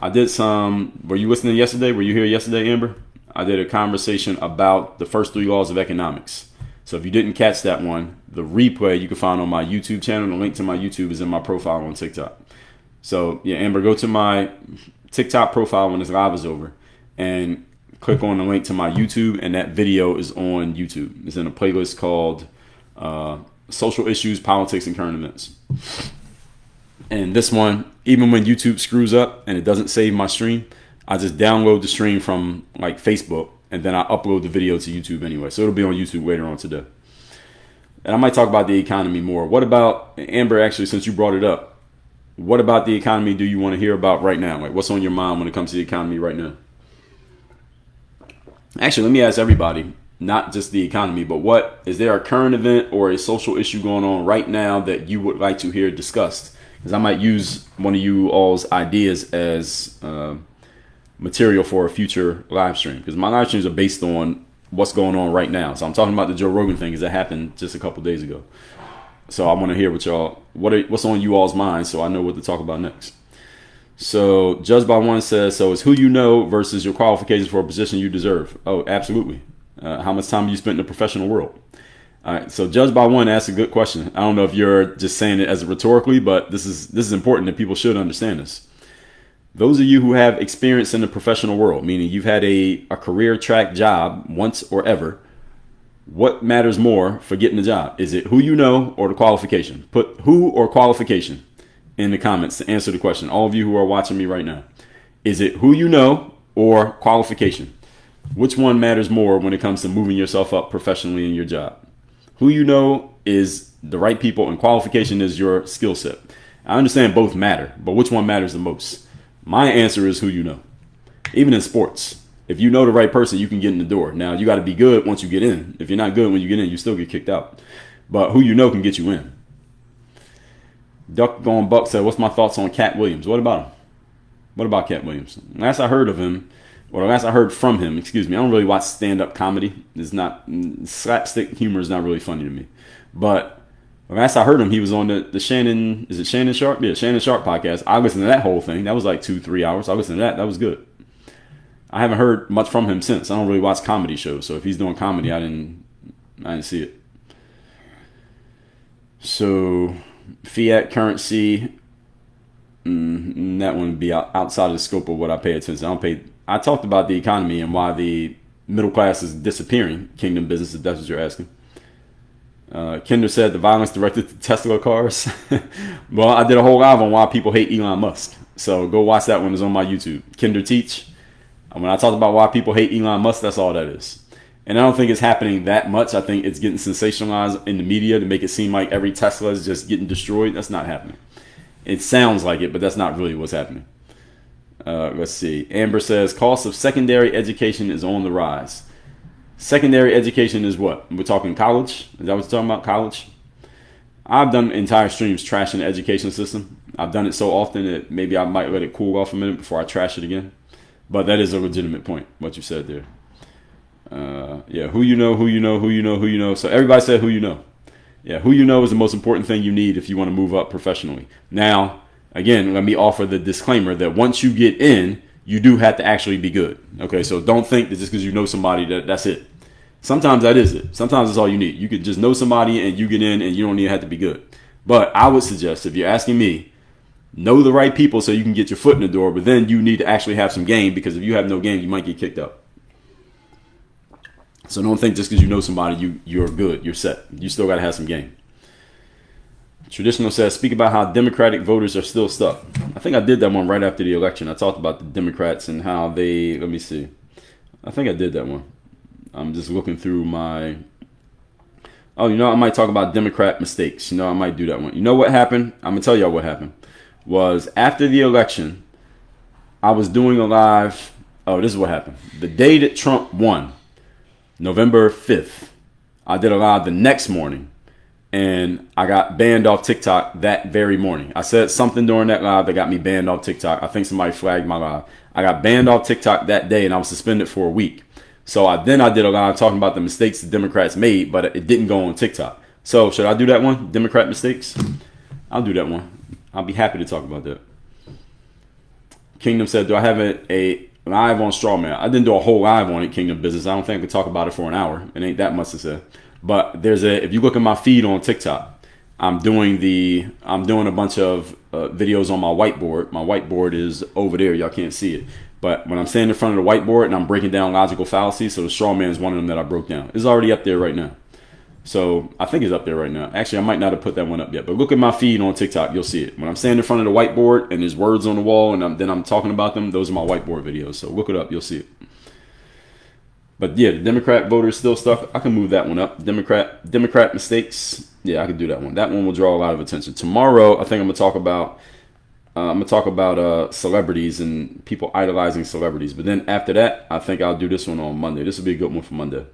I did some. Were you listening yesterday? Were you here yesterday, Amber? I did a conversation about the first 3 laws of economics. So if you didn't catch that one, the replay you can find on my YouTube channel. The link to my YouTube is in my profile on TikTok. So yeah, Amber, go to my TikTok profile when this live is over and click on the link to my YouTube, and that video is on YouTube. It's in a playlist called Social Issues, Politics, and Current Events. And this one, even when YouTube screws up and it doesn't save my stream, I just download the stream from like Facebook and then I upload the video to YouTube anyway. So it'll be on YouTube later on today. And I might talk about the economy more. What about, Amber, actually, since you brought it up, what about the economy do you want to hear about right now? Like, what's on your mind when it comes to the economy right now? Actually, let me ask everybody, not just the economy, but what is there a current event or a social issue going on right now that you would like to hear discussed? Because I might use one of you all's ideas as material for a future live stream. Because my live streams are based on what's going on right now. So I'm talking about the Joe Rogan thing because that happened just a couple days ago. So I want to hear what y'all, what's on you all's mind so I know what to talk about next. So Judged by One says, so it's who you know versus your qualifications for a position you deserve. Oh, absolutely. How much time you spent in the professional world? All right. So Judged by One asked a good question. I don't know if you're just saying it as rhetorically, but this is important that people should understand this. Those of you who have experience in the professional world, meaning you've had a career track job once or ever, what matters more for getting the job? Is it who you know or the qualification? Put who or qualification in the comments to answer the question. All of you who are watching me right now. Is it who you know or qualification? Which one matters more when it comes to moving yourself up professionally in your job? Who you know is the right people and qualification is your skill set. I understand both matter, but which one matters the most? My answer is who you know. Even in sports, if you know the right person, you can get in the door. Now, you got to be good once you get in. If you're not good when you get in, you still get kicked out. But who you know can get you in. Duck Going Buck said, what's my thoughts on Cat Williams? What about him? What about Cat Williams? Last I heard of him, or last I heard from him, excuse me, I don't really watch stand-up comedy. It's not, slapstick humor is not really funny to me. But last I heard him, he was on the Shannon, is it Shannon Sharp? Yeah, Shannon Sharp podcast. I listened to that whole thing. That was like 2-3 hours. I listened to that. That was good. I haven't heard much from him since. I don't really watch comedy shows. So if he's doing comedy, I didn't see it. So fiat currency, that one would be outside of the scope of what I pay attention. I talked about the economy and why the middle class is disappearing. Kingdom Business, if that's what you're asking. Kinder said the violence directed to Tesla cars. Well, I did a whole live on why people hate Elon Musk. So go watch that one. It's on my YouTube. Kinder Teach. When I talked about why people hate Elon Musk, that's all that is. And I don't think it's happening that much. I think it's getting sensationalized in the media to make it seem like every Tesla is just getting destroyed. That's not happening. It sounds like it, but that's not really what's happening. Let's see. Amber says, cost of secondary education is on the rise. Secondary education is what? We're talking college? Is that what you're talking about, college? I've done entire streams trashing the education system. I've done it so often that maybe I might let it cool off a minute before I trash it again. But that is a legitimate point, what you said there. Yeah, who you know. So everybody said who you know. Yeah, who you know is the most important thing you need if you want to move up professionally. Now, again, let me offer the disclaimer that once you get in, you do have to actually be good. Okay, so don't think that just because you know somebody that's it. Sometimes that is it. Sometimes it's all you need. You could just know somebody and you get in and you don't even have to be good. But I would suggest, if you're asking me, know the right people so you can get your foot in the door, but then you need to actually have some game, because if you have no game, you might get kicked out. So don't think just because you know somebody, you're good, you're set. You still got to have some game. Traditional says, speak about how Democratic voters are still stuck. I think I did that one right after the election. I talked about the Democrats and how they, let me see. I think I did that one. I'm just looking through my, I might talk about Democrat mistakes. I might do that one. You know what happened? I'm going to tell y'all what happened. Was after the election, I was doing a live. Oh, this is what happened. The day that Trump won, November 5th, I did a live the next morning, and I got banned off TikTok that very morning. I said something during that live that got me banned off TikTok. I think somebody flagged my live. I got banned off TikTok that day, and I was suspended for a week. So I did a live talking about the mistakes the Democrats made, but it didn't go on TikTok. So should I do that one? Democrat mistakes? I'll do that one. I'll be happy to talk about that. Kingdom said, do I have a live on Strawman? I didn't do a whole live on it, Kingdom Business. I don't think I could talk about it for an hour. It ain't that much to say. But if you look at my feed on TikTok, I'm doing a bunch of videos on my whiteboard. My whiteboard is over there. Y'all can't see it. But when I'm standing in front of the whiteboard and I'm breaking down logical fallacies, so the Strawman is one of them that I broke down. It's already up there right now. So I think it's up there right now. Actually, I might not have put that one up yet. But look at my feed on TikTok. You'll see it. When I'm standing in front of the whiteboard and there's words on the wall and then I'm talking about them, those are my whiteboard videos. So look it up. You'll see it. But yeah, the Democrat voter is still stuck. I can move that one up. Democrat mistakes. Yeah, I can do that one. That one will draw a lot of attention. Tomorrow, I think I'm gonna talk about celebrities and people idolizing celebrities. But then after that, I think I'll do this one on Monday. This will be a good one for Monday.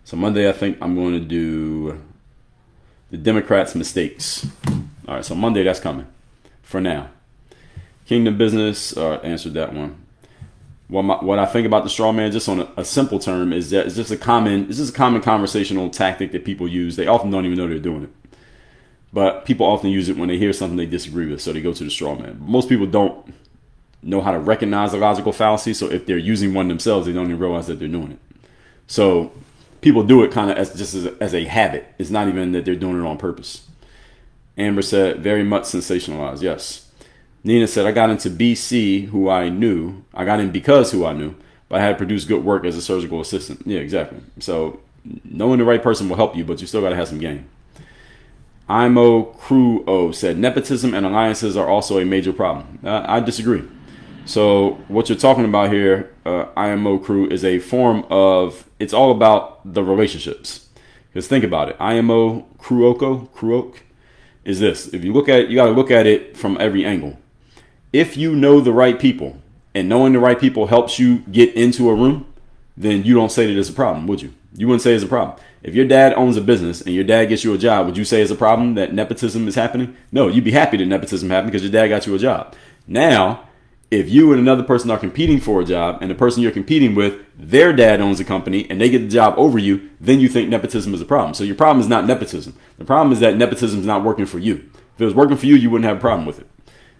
So Monday, I think I'm going to do the Democrats' mistakes. All right, so Monday, that's coming for now. Kingdom business, answered that one. What I think about the straw man, just on a simple term, is that it's just a common conversational tactic that people use. They often don't even know they're doing it. But people often use it when they hear something they disagree with, so they go to the straw man. Most people don't know how to recognize a logical fallacy, so if they're using one themselves, they don't even realize that they're doing it. So people do it kind of as a habit. It's not even that they're doing it on purpose. Amber said, very much sensationalized. Yes. Nina said, I got into BC, who I knew. I got in because who I knew, but I had produced good work as a surgical assistant. Yeah, exactly. So knowing the right person will help you, but you still got to have some game. IMO Crew O said, nepotism and alliances are also a major problem. I disagree. So what you're talking about here, IMO Crew, is a form of, it's all about the relationships. Because think about it. IMO Crew is this. If you look at it, you got to look at it from every angle. If you know the right people and knowing the right people helps you get into a room, then you don't say that it's a problem, would you? You wouldn't say it's a problem. If your dad owns a business and your dad gets you a job, would you say it's a problem that nepotism is happening? No, you'd be happy that nepotism happened because your dad got you a job. Now, if you and another person are competing for a job and the person you're competing with, their dad owns a company and they get the job over you, then you think nepotism is a problem. So your problem is not nepotism. The problem is that nepotism is not working for you. If it was working for you, you wouldn't have a problem with it.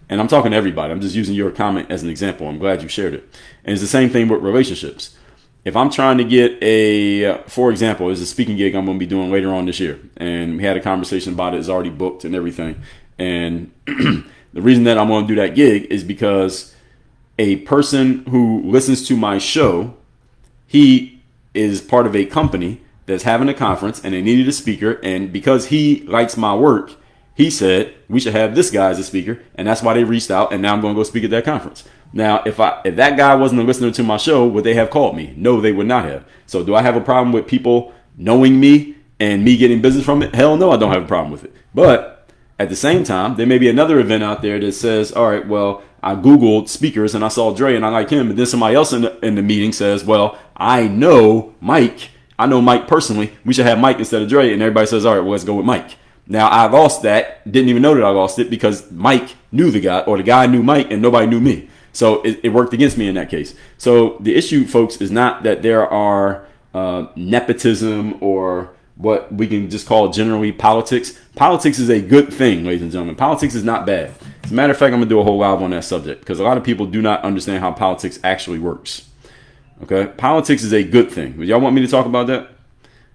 And I'm talking to everybody. I'm just using your comment as an example. I'm glad you shared it. And it's the same thing with relationships. If I'm trying to get for example, there's a speaking gig I'm going to be doing later on this year. And we had a conversation about it. It's already booked and everything. And the reason that I'm going to do that gig is because a person who listens to my show, he is part of a company that's having a conference and they needed a speaker. And because he likes my work, he said, we should have this guy as a speaker. And that's why they reached out. And now I'm going to go speak at that conference. Now, if that guy wasn't a listener to my show, would they have called me? No, they would not have. So do I have a problem with people knowing me and me getting business from it? Hell no, I don't have a problem with it. But at the same time, there may be another event out there that says, all right, well, I Googled speakers and I saw Dre and I like him. And then somebody else in the meeting says, well, I know Mike personally. We should have Mike instead of Dre. And everybody says, all right, well, let's go with Mike. Now, I lost that. Didn't even know that I lost it because Mike knew the guy or the guy knew Mike and nobody knew me. So it worked against me in that case. So the issue, folks, is not that there are nepotism or what we can just call generally politics. Politics is a good thing, ladies and gentlemen. Politics is not bad. As a matter of fact, I'm going to do a whole live on that subject because a lot of people do not understand how politics actually works. Okay? Politics is a good thing. Would y'all want me to talk about that?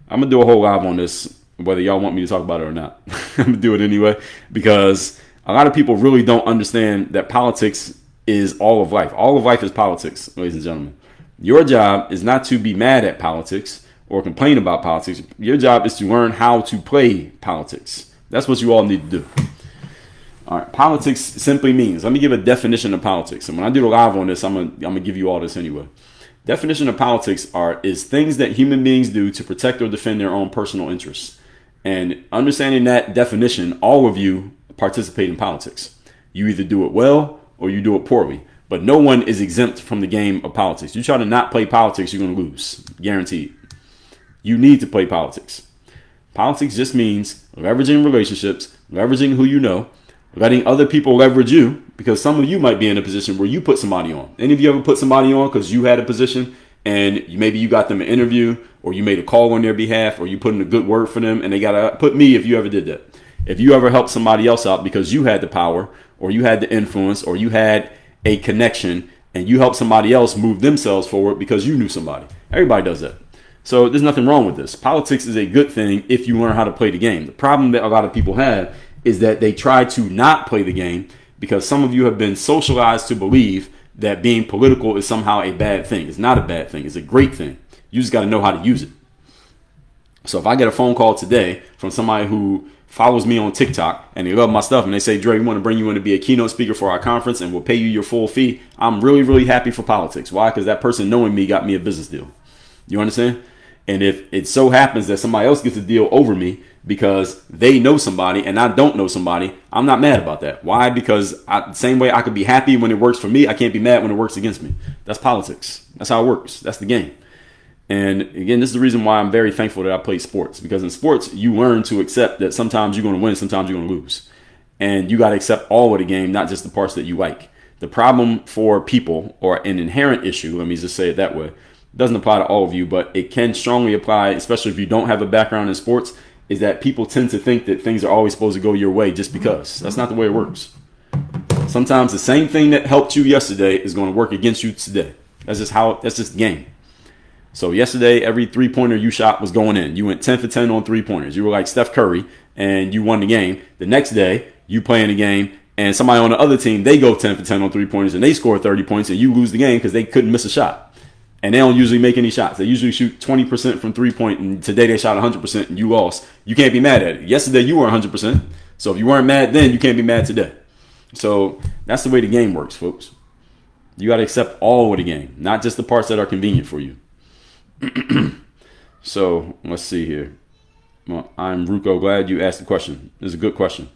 I'm going to do a whole live on this, whether y'all want me to talk about it or not. I'm going to do it anyway because a lot of people really don't understand that politics is all of life. All of life is politics, ladies and gentlemen. Your job is not to be mad at politics or complain about politics. Your job is to learn how to play politics. That's what you all need to do. All right. Politics simply means, let me give a definition of politics. And when I do the live on this, I'm gonna give you all this anyway. Definition of politics is things that human beings do to protect or defend their own personal interests. And understanding that definition, all of you participate in politics. You either do it well or you do it poorly. But no one is exempt from the game of politics. You try to not play politics, you're going to lose. Guaranteed. You need to play politics. Politics just means leveraging relationships, leveraging who you know, letting other people leverage you, because some of you might be in a position where you put somebody on. Any of you ever put somebody on because you had a position and maybe you got them an interview or you made a call on their behalf or you put in a good word for them and they got to put me if you ever did that. If you ever helped somebody else out because you had the power or you had the influence or you had a connection and you helped somebody else move themselves forward because you knew somebody. Everybody does that. So there's nothing wrong with this. Politics is a good thing if you learn how to play the game. The problem that a lot of people have is that they try to not play the game because some of you have been socialized to believe that being political is somehow a bad thing. It's not a bad thing. It's a great thing. You just got to know how to use it. So if I get a phone call today from somebody who follows me on TikTok and they love my stuff and they say, Dre, we want to bring you in to be a keynote speaker for our conference and we'll pay you your full fee, I'm really, really happy for politics. Why? Because that person knowing me got me a business deal. You understand? And if it so happens that somebody else gets a deal over me because they know somebody and I don't know somebody, I'm not mad about that. Why? Because same way I could be happy when it works for me, I can't be mad when it works against me. That's politics. That's how it works. That's the game. And again, this is the reason why I'm very thankful that I play sports, because in sports, you learn to accept that sometimes you're going to win, sometimes you're going to lose. And you got to accept all of the game, not just the parts that you like. The problem for people, or an inherent issue, let me just say it that way, doesn't apply to all of you, but it can strongly apply, especially if you don't have a background in sports, is that people tend to think that things are always supposed to go your way just because. That's not the way it works. Sometimes the same thing that helped you yesterday is going to work against you today. That's just the game. So yesterday, every three-pointer you shot was going in. You went 10 for 10 on three-pointers. You were like Steph Curry, and you won the game. The next day, you play in the game, and somebody on the other team, they go 10 for 10 on three-pointers, and they score 30 points, and you lose the game because they couldn't miss a shot. And they don't usually make any shots. They usually shoot 20% from three-point, and today they shot 100%, and you lost. You can't be mad at it. Yesterday, you were 100%. So if you weren't mad then, you can't be mad today. So that's the way the game works, folks. You got to accept all of the game, not just the parts that are convenient for you. So let's see here. Well, I'm Ruko. Glad you asked the question. This is a good question.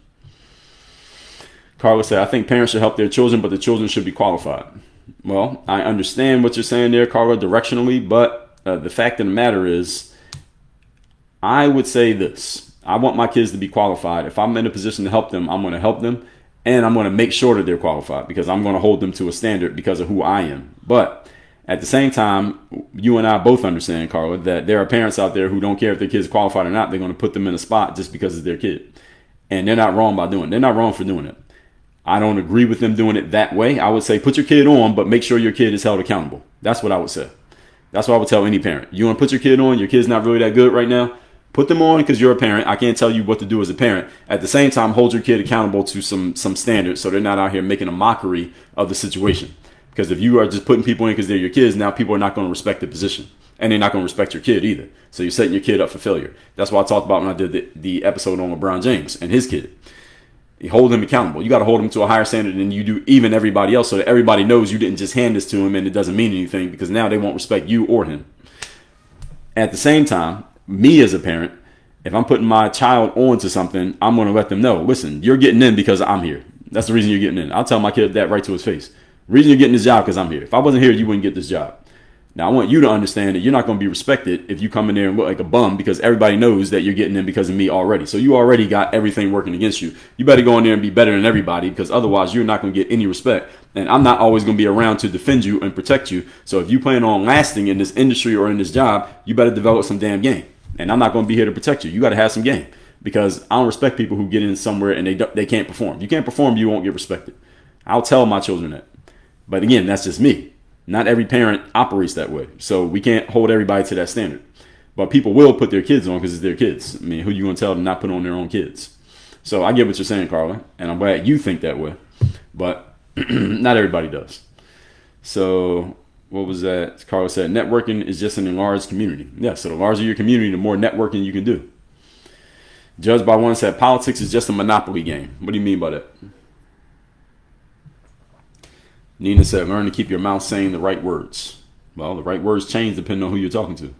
Carla said, I think parents should help their children, but the children should be qualified. Well, I understand what you're saying there, Carla, directionally, but the fact of the matter is, I would say this. I want my kids to be qualified. If I'm in a position to help them, I'm going to help them, and I'm going to make sure that they're qualified because I'm going to hold them to a standard because of who I am. But at the same time, you and I both understand, Carla, that there are parents out there who don't care if their kid's qualified or not. They're going to put them in a spot just because it's their kid. And they're not wrong by doing it. They're not wrong for doing it. I don't agree with them doing it that way. I would say put your kid on, but make sure your kid is held accountable. That's what I would say. That's what I would tell any parent. You want to put your kid on, your kid's not really that good right now, put them on because you're a parent. I can't tell you what to do as a parent. At the same time, hold your kid accountable to some standards so they're not out here making a mockery of the situation. Because if you are just putting people in because they're your kids, now people are not going to respect the position. And they're not going to respect your kid either. So you're setting your kid up for failure. That's what I talked about when I did the episode on LeBron James and his kid. You hold him accountable. You got to hold him to a higher standard than you do even everybody else so that everybody knows you didn't just hand this to him and it doesn't mean anything because now they won't respect you or him. At the same time, me as a parent, if I'm putting my child onto something, I'm going to let them know, listen, you're getting in because I'm here. That's the reason you're getting in. I'll tell my kid that right to his face. The reason you're getting this job because I'm here. If I wasn't here, you wouldn't get this job. Now, I want you to understand that you're not going to be respected if you come in there and look like a bum because everybody knows that you're getting in because of me already. So you already got everything working against you. You better go in there and be better than everybody because otherwise you're not going to get any respect. And I'm not always going to be around to defend you and protect you. So if you plan on lasting in this industry or in this job, you better develop some damn game. And I'm not going to be here to protect you. You got to have some game because I don't respect people who get in somewhere and they can't perform. You can't perform, you won't get respected. I'll tell my children that. But again, that's just me. Not every parent operates that way. So we can't hold everybody to that standard. But people will put their kids on because it's their kids. I mean, who you going to tell them not put on their own kids? So I get what you're saying, Carla. And I'm glad you think that way. But not everybody does. So what was that? Carla said, networking is just an enlarged community. Yeah, so the larger your community, the more networking you can do. Judged by One said, politics is just a monopoly game. What do you mean by that? Nina said, learn to keep your mouth saying the right words. Well, the right words change depending on who you're talking to.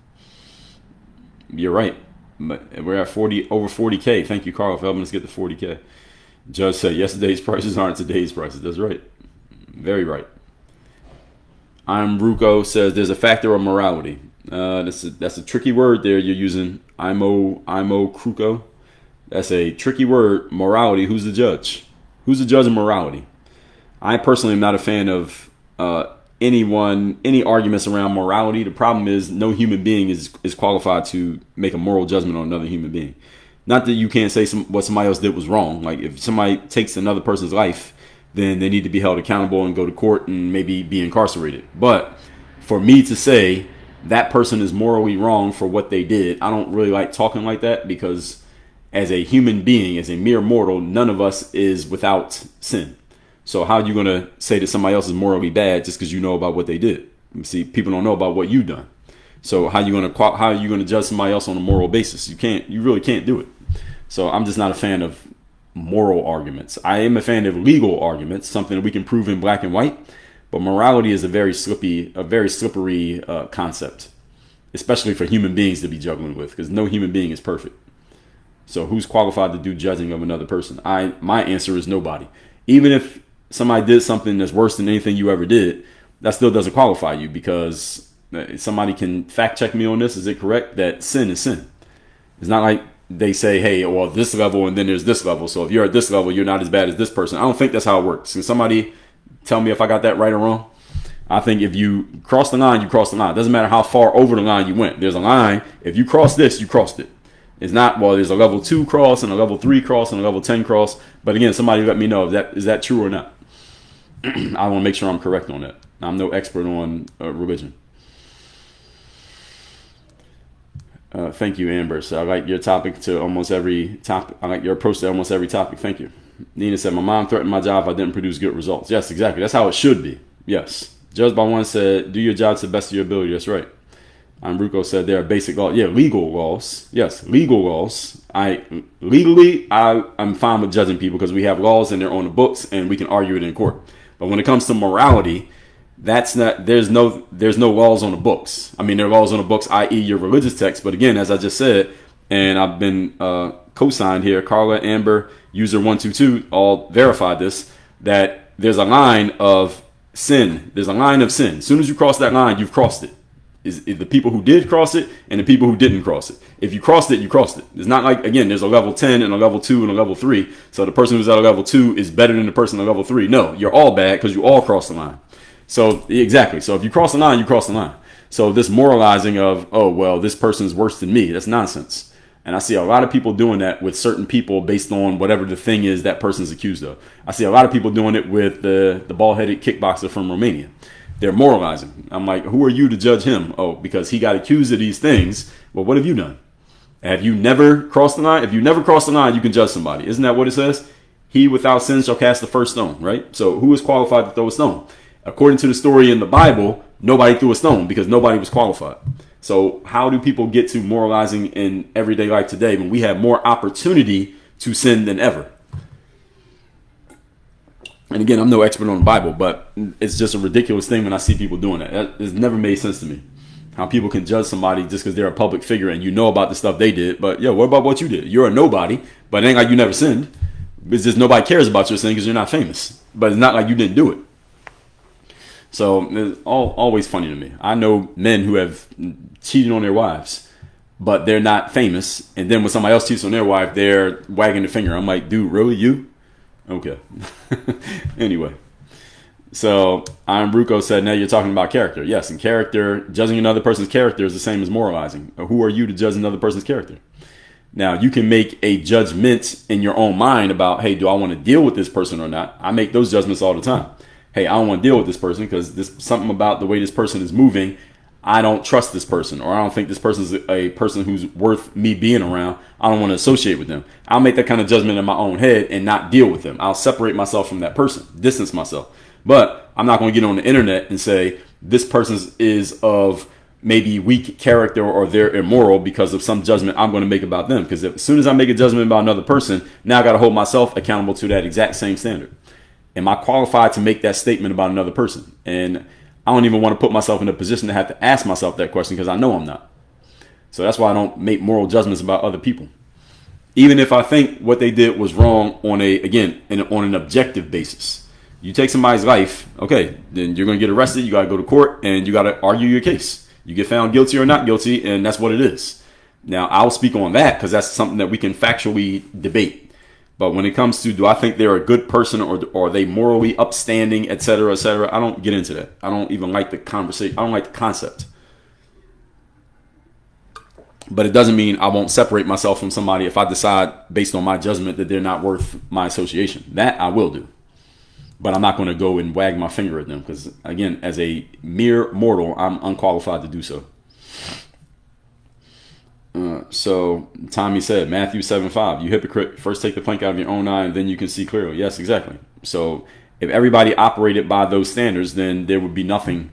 You're right. But we're at over 40K. Thank you, Carl, for helping us get to 40K. Judge said, yesterday's prices aren't today's prices. That's right. Very right. I'm Ruko says, there's a factor of morality. That's a tricky word there you're using. IMO Kruko. That's a tricky word. Morality. Who's the judge? Who's the judge of morality? I personally am not a fan of any arguments around morality. The problem is no human being is qualified to make a moral judgment on another human being. Not that you can't say what somebody else did was wrong. Like if somebody takes another person's life, then they need to be held accountable and go to court and maybe be incarcerated. But for me to say that person is morally wrong for what they did, I don't really like talking like that because as a human being, as a mere mortal, none of us is without sin. So how are you going to say that somebody else is morally bad just because you know about what they did? See, people don't know about what you've done. So how are you going to judge somebody else on a moral basis? You really can't do it. So I'm just not a fan of moral arguments. I am a fan of legal arguments, something that we can prove in black and white. But morality is a very slippery concept. especially for human beings to be juggling with, because no human being is perfect. So who's qualified to do judging of another person? My answer is nobody. Even if somebody did something that's worse than anything you ever did, that still doesn't qualify you, because somebody can fact check me on this. Is it correct that sin is sin? It's not like they say, hey, well, this level and then there's this level. So if you're at this level, you're not as bad as this person. I don't think that's how it works. Can somebody tell me if I got that right or wrong? I think if you cross the line, you cross the line. It doesn't matter how far over the line you went. There's a line. If you cross this, you crossed it. It's not, well, there's a level 2 cross and a level 3 cross and a level 10 cross. But again, somebody let me know if is that true or not. I want to make sure I'm correct on that. I'm no expert on religion. Thank you, Amber. So I like your topic to almost every topic. I like your approach to almost every topic. Thank you. Nina said, my mom threatened my job if I didn't produce good results. Yes, exactly. That's how it should be. Yes. Judged by one said, do your job to the best of your ability. That's right. Ruko said there are basic laws. Yeah, legal laws. Yes, legal laws. I'm fine with judging people because we have laws and they're on the books and we can argue it in court. But when it comes to morality, that's not, there's no laws on the books. I mean, there are laws on the books, i.e. your religious text. But again, as I just said, and I've been co-signed here, Carla, Amber, user 122, all verified this, that there's a line of sin. There's a line of sin. As soon as you cross that line, you've crossed it. Is the people who did cross it and the people who didn't cross it. If you crossed it, you crossed it. It's not like, again, there's a level 10 and a level 2 and a level 3. So the person who's at a level 2 is better than the person at level 3. No, you're all bad because you all crossed the line. So exactly. So if you cross the line, you cross the line. So this moralizing of, oh, well, this person's worse than me, that's nonsense. And I see a lot of people doing that with certain people based on whatever the thing is that person's accused of. I see a lot of people doing it with the bald-headed kickboxer from Romania. They're moralizing. I'm like, who are you to judge him? Oh, because he got accused of these things. Well, what have you done? Have you never crossed the line? If you never crossed the line, you can judge somebody. Isn't that what it says? He without sin shall cast the first stone, right? So who is qualified to throw a stone? According to the story in the Bible, nobody threw a stone because nobody was qualified. So how do people get to moralizing in everyday life today when we have more opportunity to sin than ever? And again, I'm no expert on the Bible, but it's just a ridiculous thing when I see people doing that. It's never made sense to me. How people can judge somebody just because they're a public figure and you know about the stuff they did. But yeah, what about what you did? You're a nobody, but it ain't like you never sinned. It's just nobody cares about your sin because you're not famous. But it's not like you didn't do it. So it's always funny to me. I know men who have cheated on their wives, but they're not famous. And then when somebody else cheats on their wife, they're wagging the finger. I'm like, dude, really? You? Okay. Anyway. So Ruko said, now you're talking about character. Yes, and character, judging another person's character is the same as moralizing. Who are you to judge another person's character? Now, you can make a judgment in your own mind about, hey, do I want to deal with this person or not? I make those judgments all the time. Hey, I don't want to deal with this person because there's something about the way this person is moving. I don't trust this person, or I don't think this person is a person who's worth me being around. I don't want to associate with them. I'll make that kind of judgment in my own head and not deal with them. I'll separate myself from that person, distance myself. But I'm not going to get on the internet and say this person is of maybe weak character or they're immoral because of some judgment I'm going to make about them. Because as soon as I make a judgment about another person, now I got to hold myself accountable to that exact same standard. Am I qualified to make that statement about another person? And I don't even want to put myself in a position to have to ask myself that question because I know I'm not. So that's why I don't make moral judgments about other people. Even if I think what they did was wrong on an objective basis. You take somebody's life, okay, then you're going to get arrested. You got to go to court and you got to argue your case. You get found guilty or not guilty, and that's what it is. Now, I'll speak on that because that's something that we can factually debate. But when it comes to, do I think they're a good person or are they morally upstanding, et cetera, I don't get into that. I don't even like the conversation. I don't like the concept. But it doesn't mean I won't separate myself from somebody if I decide based on my judgment that they're not worth my association. That I will do. But I'm not going to go and wag my finger at them because, again, as a mere mortal, I'm unqualified to do so. So Tommy said, Matthew 7:5, you hypocrite, first take the plank out of your own eye and then you can see clearly. Yes, exactly. So if everybody operated by those standards, then there would be nothing.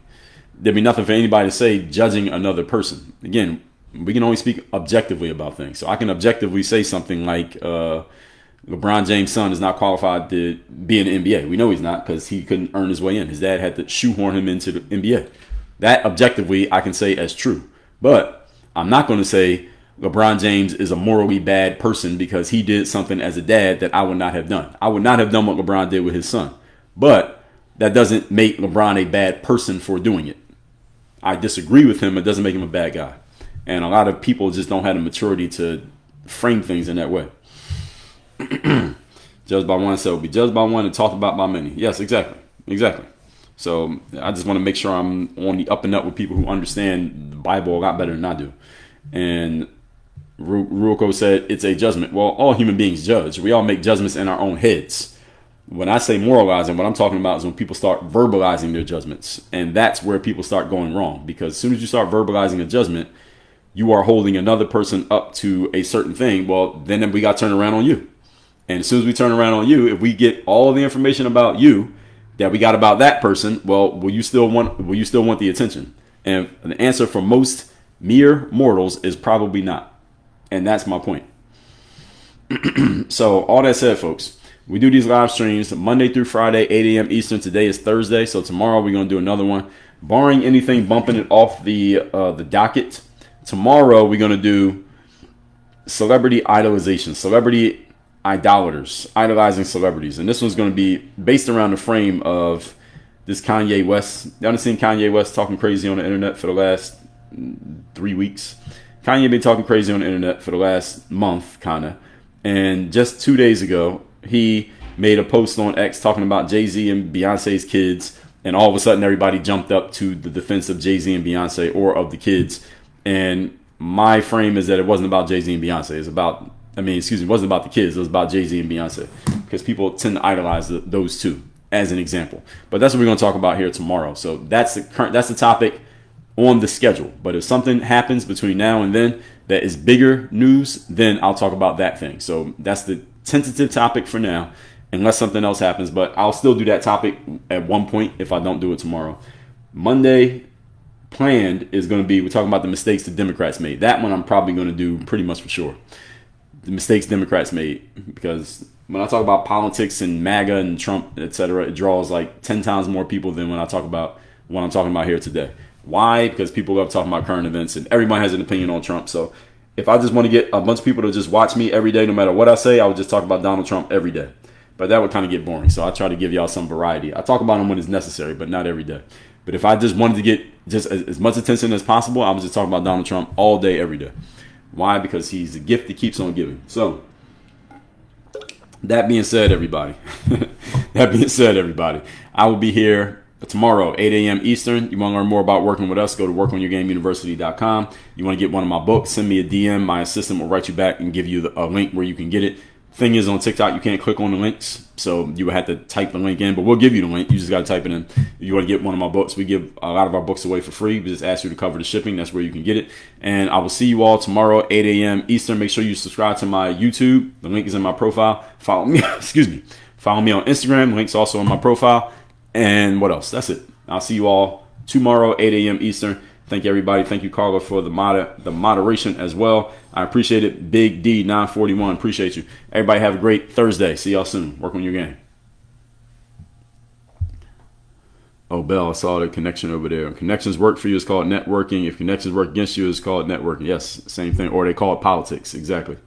There'd be nothing for anybody to say judging another person. Again, we can only speak objectively about things. So I can objectively say something like LeBron James' son is not qualified to be in the NBA. We know he's not because he couldn't earn his way in. His dad had to shoehorn him into the NBA. That objectively I can say as true. But I'm not going to say LeBron James is a morally bad person because he did something as a dad that I would not have done. I would not have done what LeBron did with his son. But that doesn't make LeBron a bad person for doing it. I disagree with him. It doesn't make him a bad guy. And a lot of people just don't have the maturity to frame things in that way. Judged by one, so be judged by one and talked about by many. Yes, exactly. Exactly. So I just want to make sure I'm on the up and up with people who understand the Bible a lot better than I do. And Ruoko said it's a judgment. Well, all human beings judge. We all make judgments in our own heads. When I say moralizing, what I'm talking about is when people start verbalizing their judgments. And that's where people start going wrong. Because as soon as you start verbalizing a judgment, you are holding another person up to a certain thing. Well, then we got to turn around on you. And as soon as we turn around on you, if we get all the information about you that we got about that person, well, will you still want the attention? And the answer for most mere mortals is probably not. And that's my point. So all that said, folks, we do these live streams Monday through Friday, 8 a.m. Eastern. Today is Thursday, so tomorrow we're going to do another one. Barring anything bumping it off the docket, tomorrow we're going to do celebrity idolization, celebrity idolaters, idolizing celebrities. And this one's going to be based around the frame of this Kanye West. Y'all seen Kanye West talking crazy on the internet for the last 3 weeks. Kanye been talking crazy on the internet for the last month, kind of. And just 2 days ago, he made a post on X talking about Jay-Z and Beyonce's kids. And all of a sudden, everybody jumped up to the defense of Jay-Z and Beyonce or of the kids. And my frame is that it wasn't about Jay-Z and Beyonce. It wasn't about the kids. It was about Jay-Z and Beyonce. Because people tend to idolize those two as an example. But that's what we're going to talk about here tomorrow. So that's the topic on the schedule. But if something happens between now and then that is bigger news, then I'll talk about that thing. So that's the tentative topic for now, unless something else happens. But I'll still do that topic at one point if I don't do it tomorrow. Monday planned is going to be, we're talking about the mistakes the Democrats made. That one I'm probably going to do pretty much for sure. The mistakes Democrats made, because when I talk about politics and MAGA and Trump, etc., it draws like 10 times more people than when I talk about what I'm talking about here today. Why? Because people love talking about current events and everyone has an opinion on Trump. So if I just want to get a bunch of people to just watch me every day, no matter what I say, I would just talk about Donald Trump every day. But that would kind of get boring. So I try to give y'all some variety. I talk about him when it's necessary, but not every day. But if I just wanted to get just as much attention as possible, I would just talk about Donald Trump all day, every day. Why? Because he's a gift that keeps on giving. So that being said, everybody, I will be here tomorrow, 8 a.m. Eastern. You want to learn more about working with us, go to workonyourgameuniversity.com. You want to get one of my books, send me a DM. My assistant will write you back and give you a link where you can get it. Thing is, on TikTok, you can't click on the links, so you would have to type the link in, but we'll give you the link. You just got to type it in. If you want to get one of my books, we give a lot of our books away for free. We just ask you to cover the shipping. That's where you can get it. And I will see you all tomorrow, 8 a.m. Eastern. Make sure you subscribe to my YouTube. The link is in my profile. Follow me. Follow me on Instagram. The link's also in my profile. And what else? That's it. I'll see you all tomorrow, 8 a.m. Eastern. Thank you, everybody. Thank you, Carla, for the moderation as well. I appreciate it. Big D 941. Appreciate you. Everybody have a great Thursday. See y'all soon. Work on your game. Oh, Bell, I saw the connection over there. If connections work for you, it's called networking. If connections work against you, it's called networking. Yes, same thing. Or they call it politics. Exactly.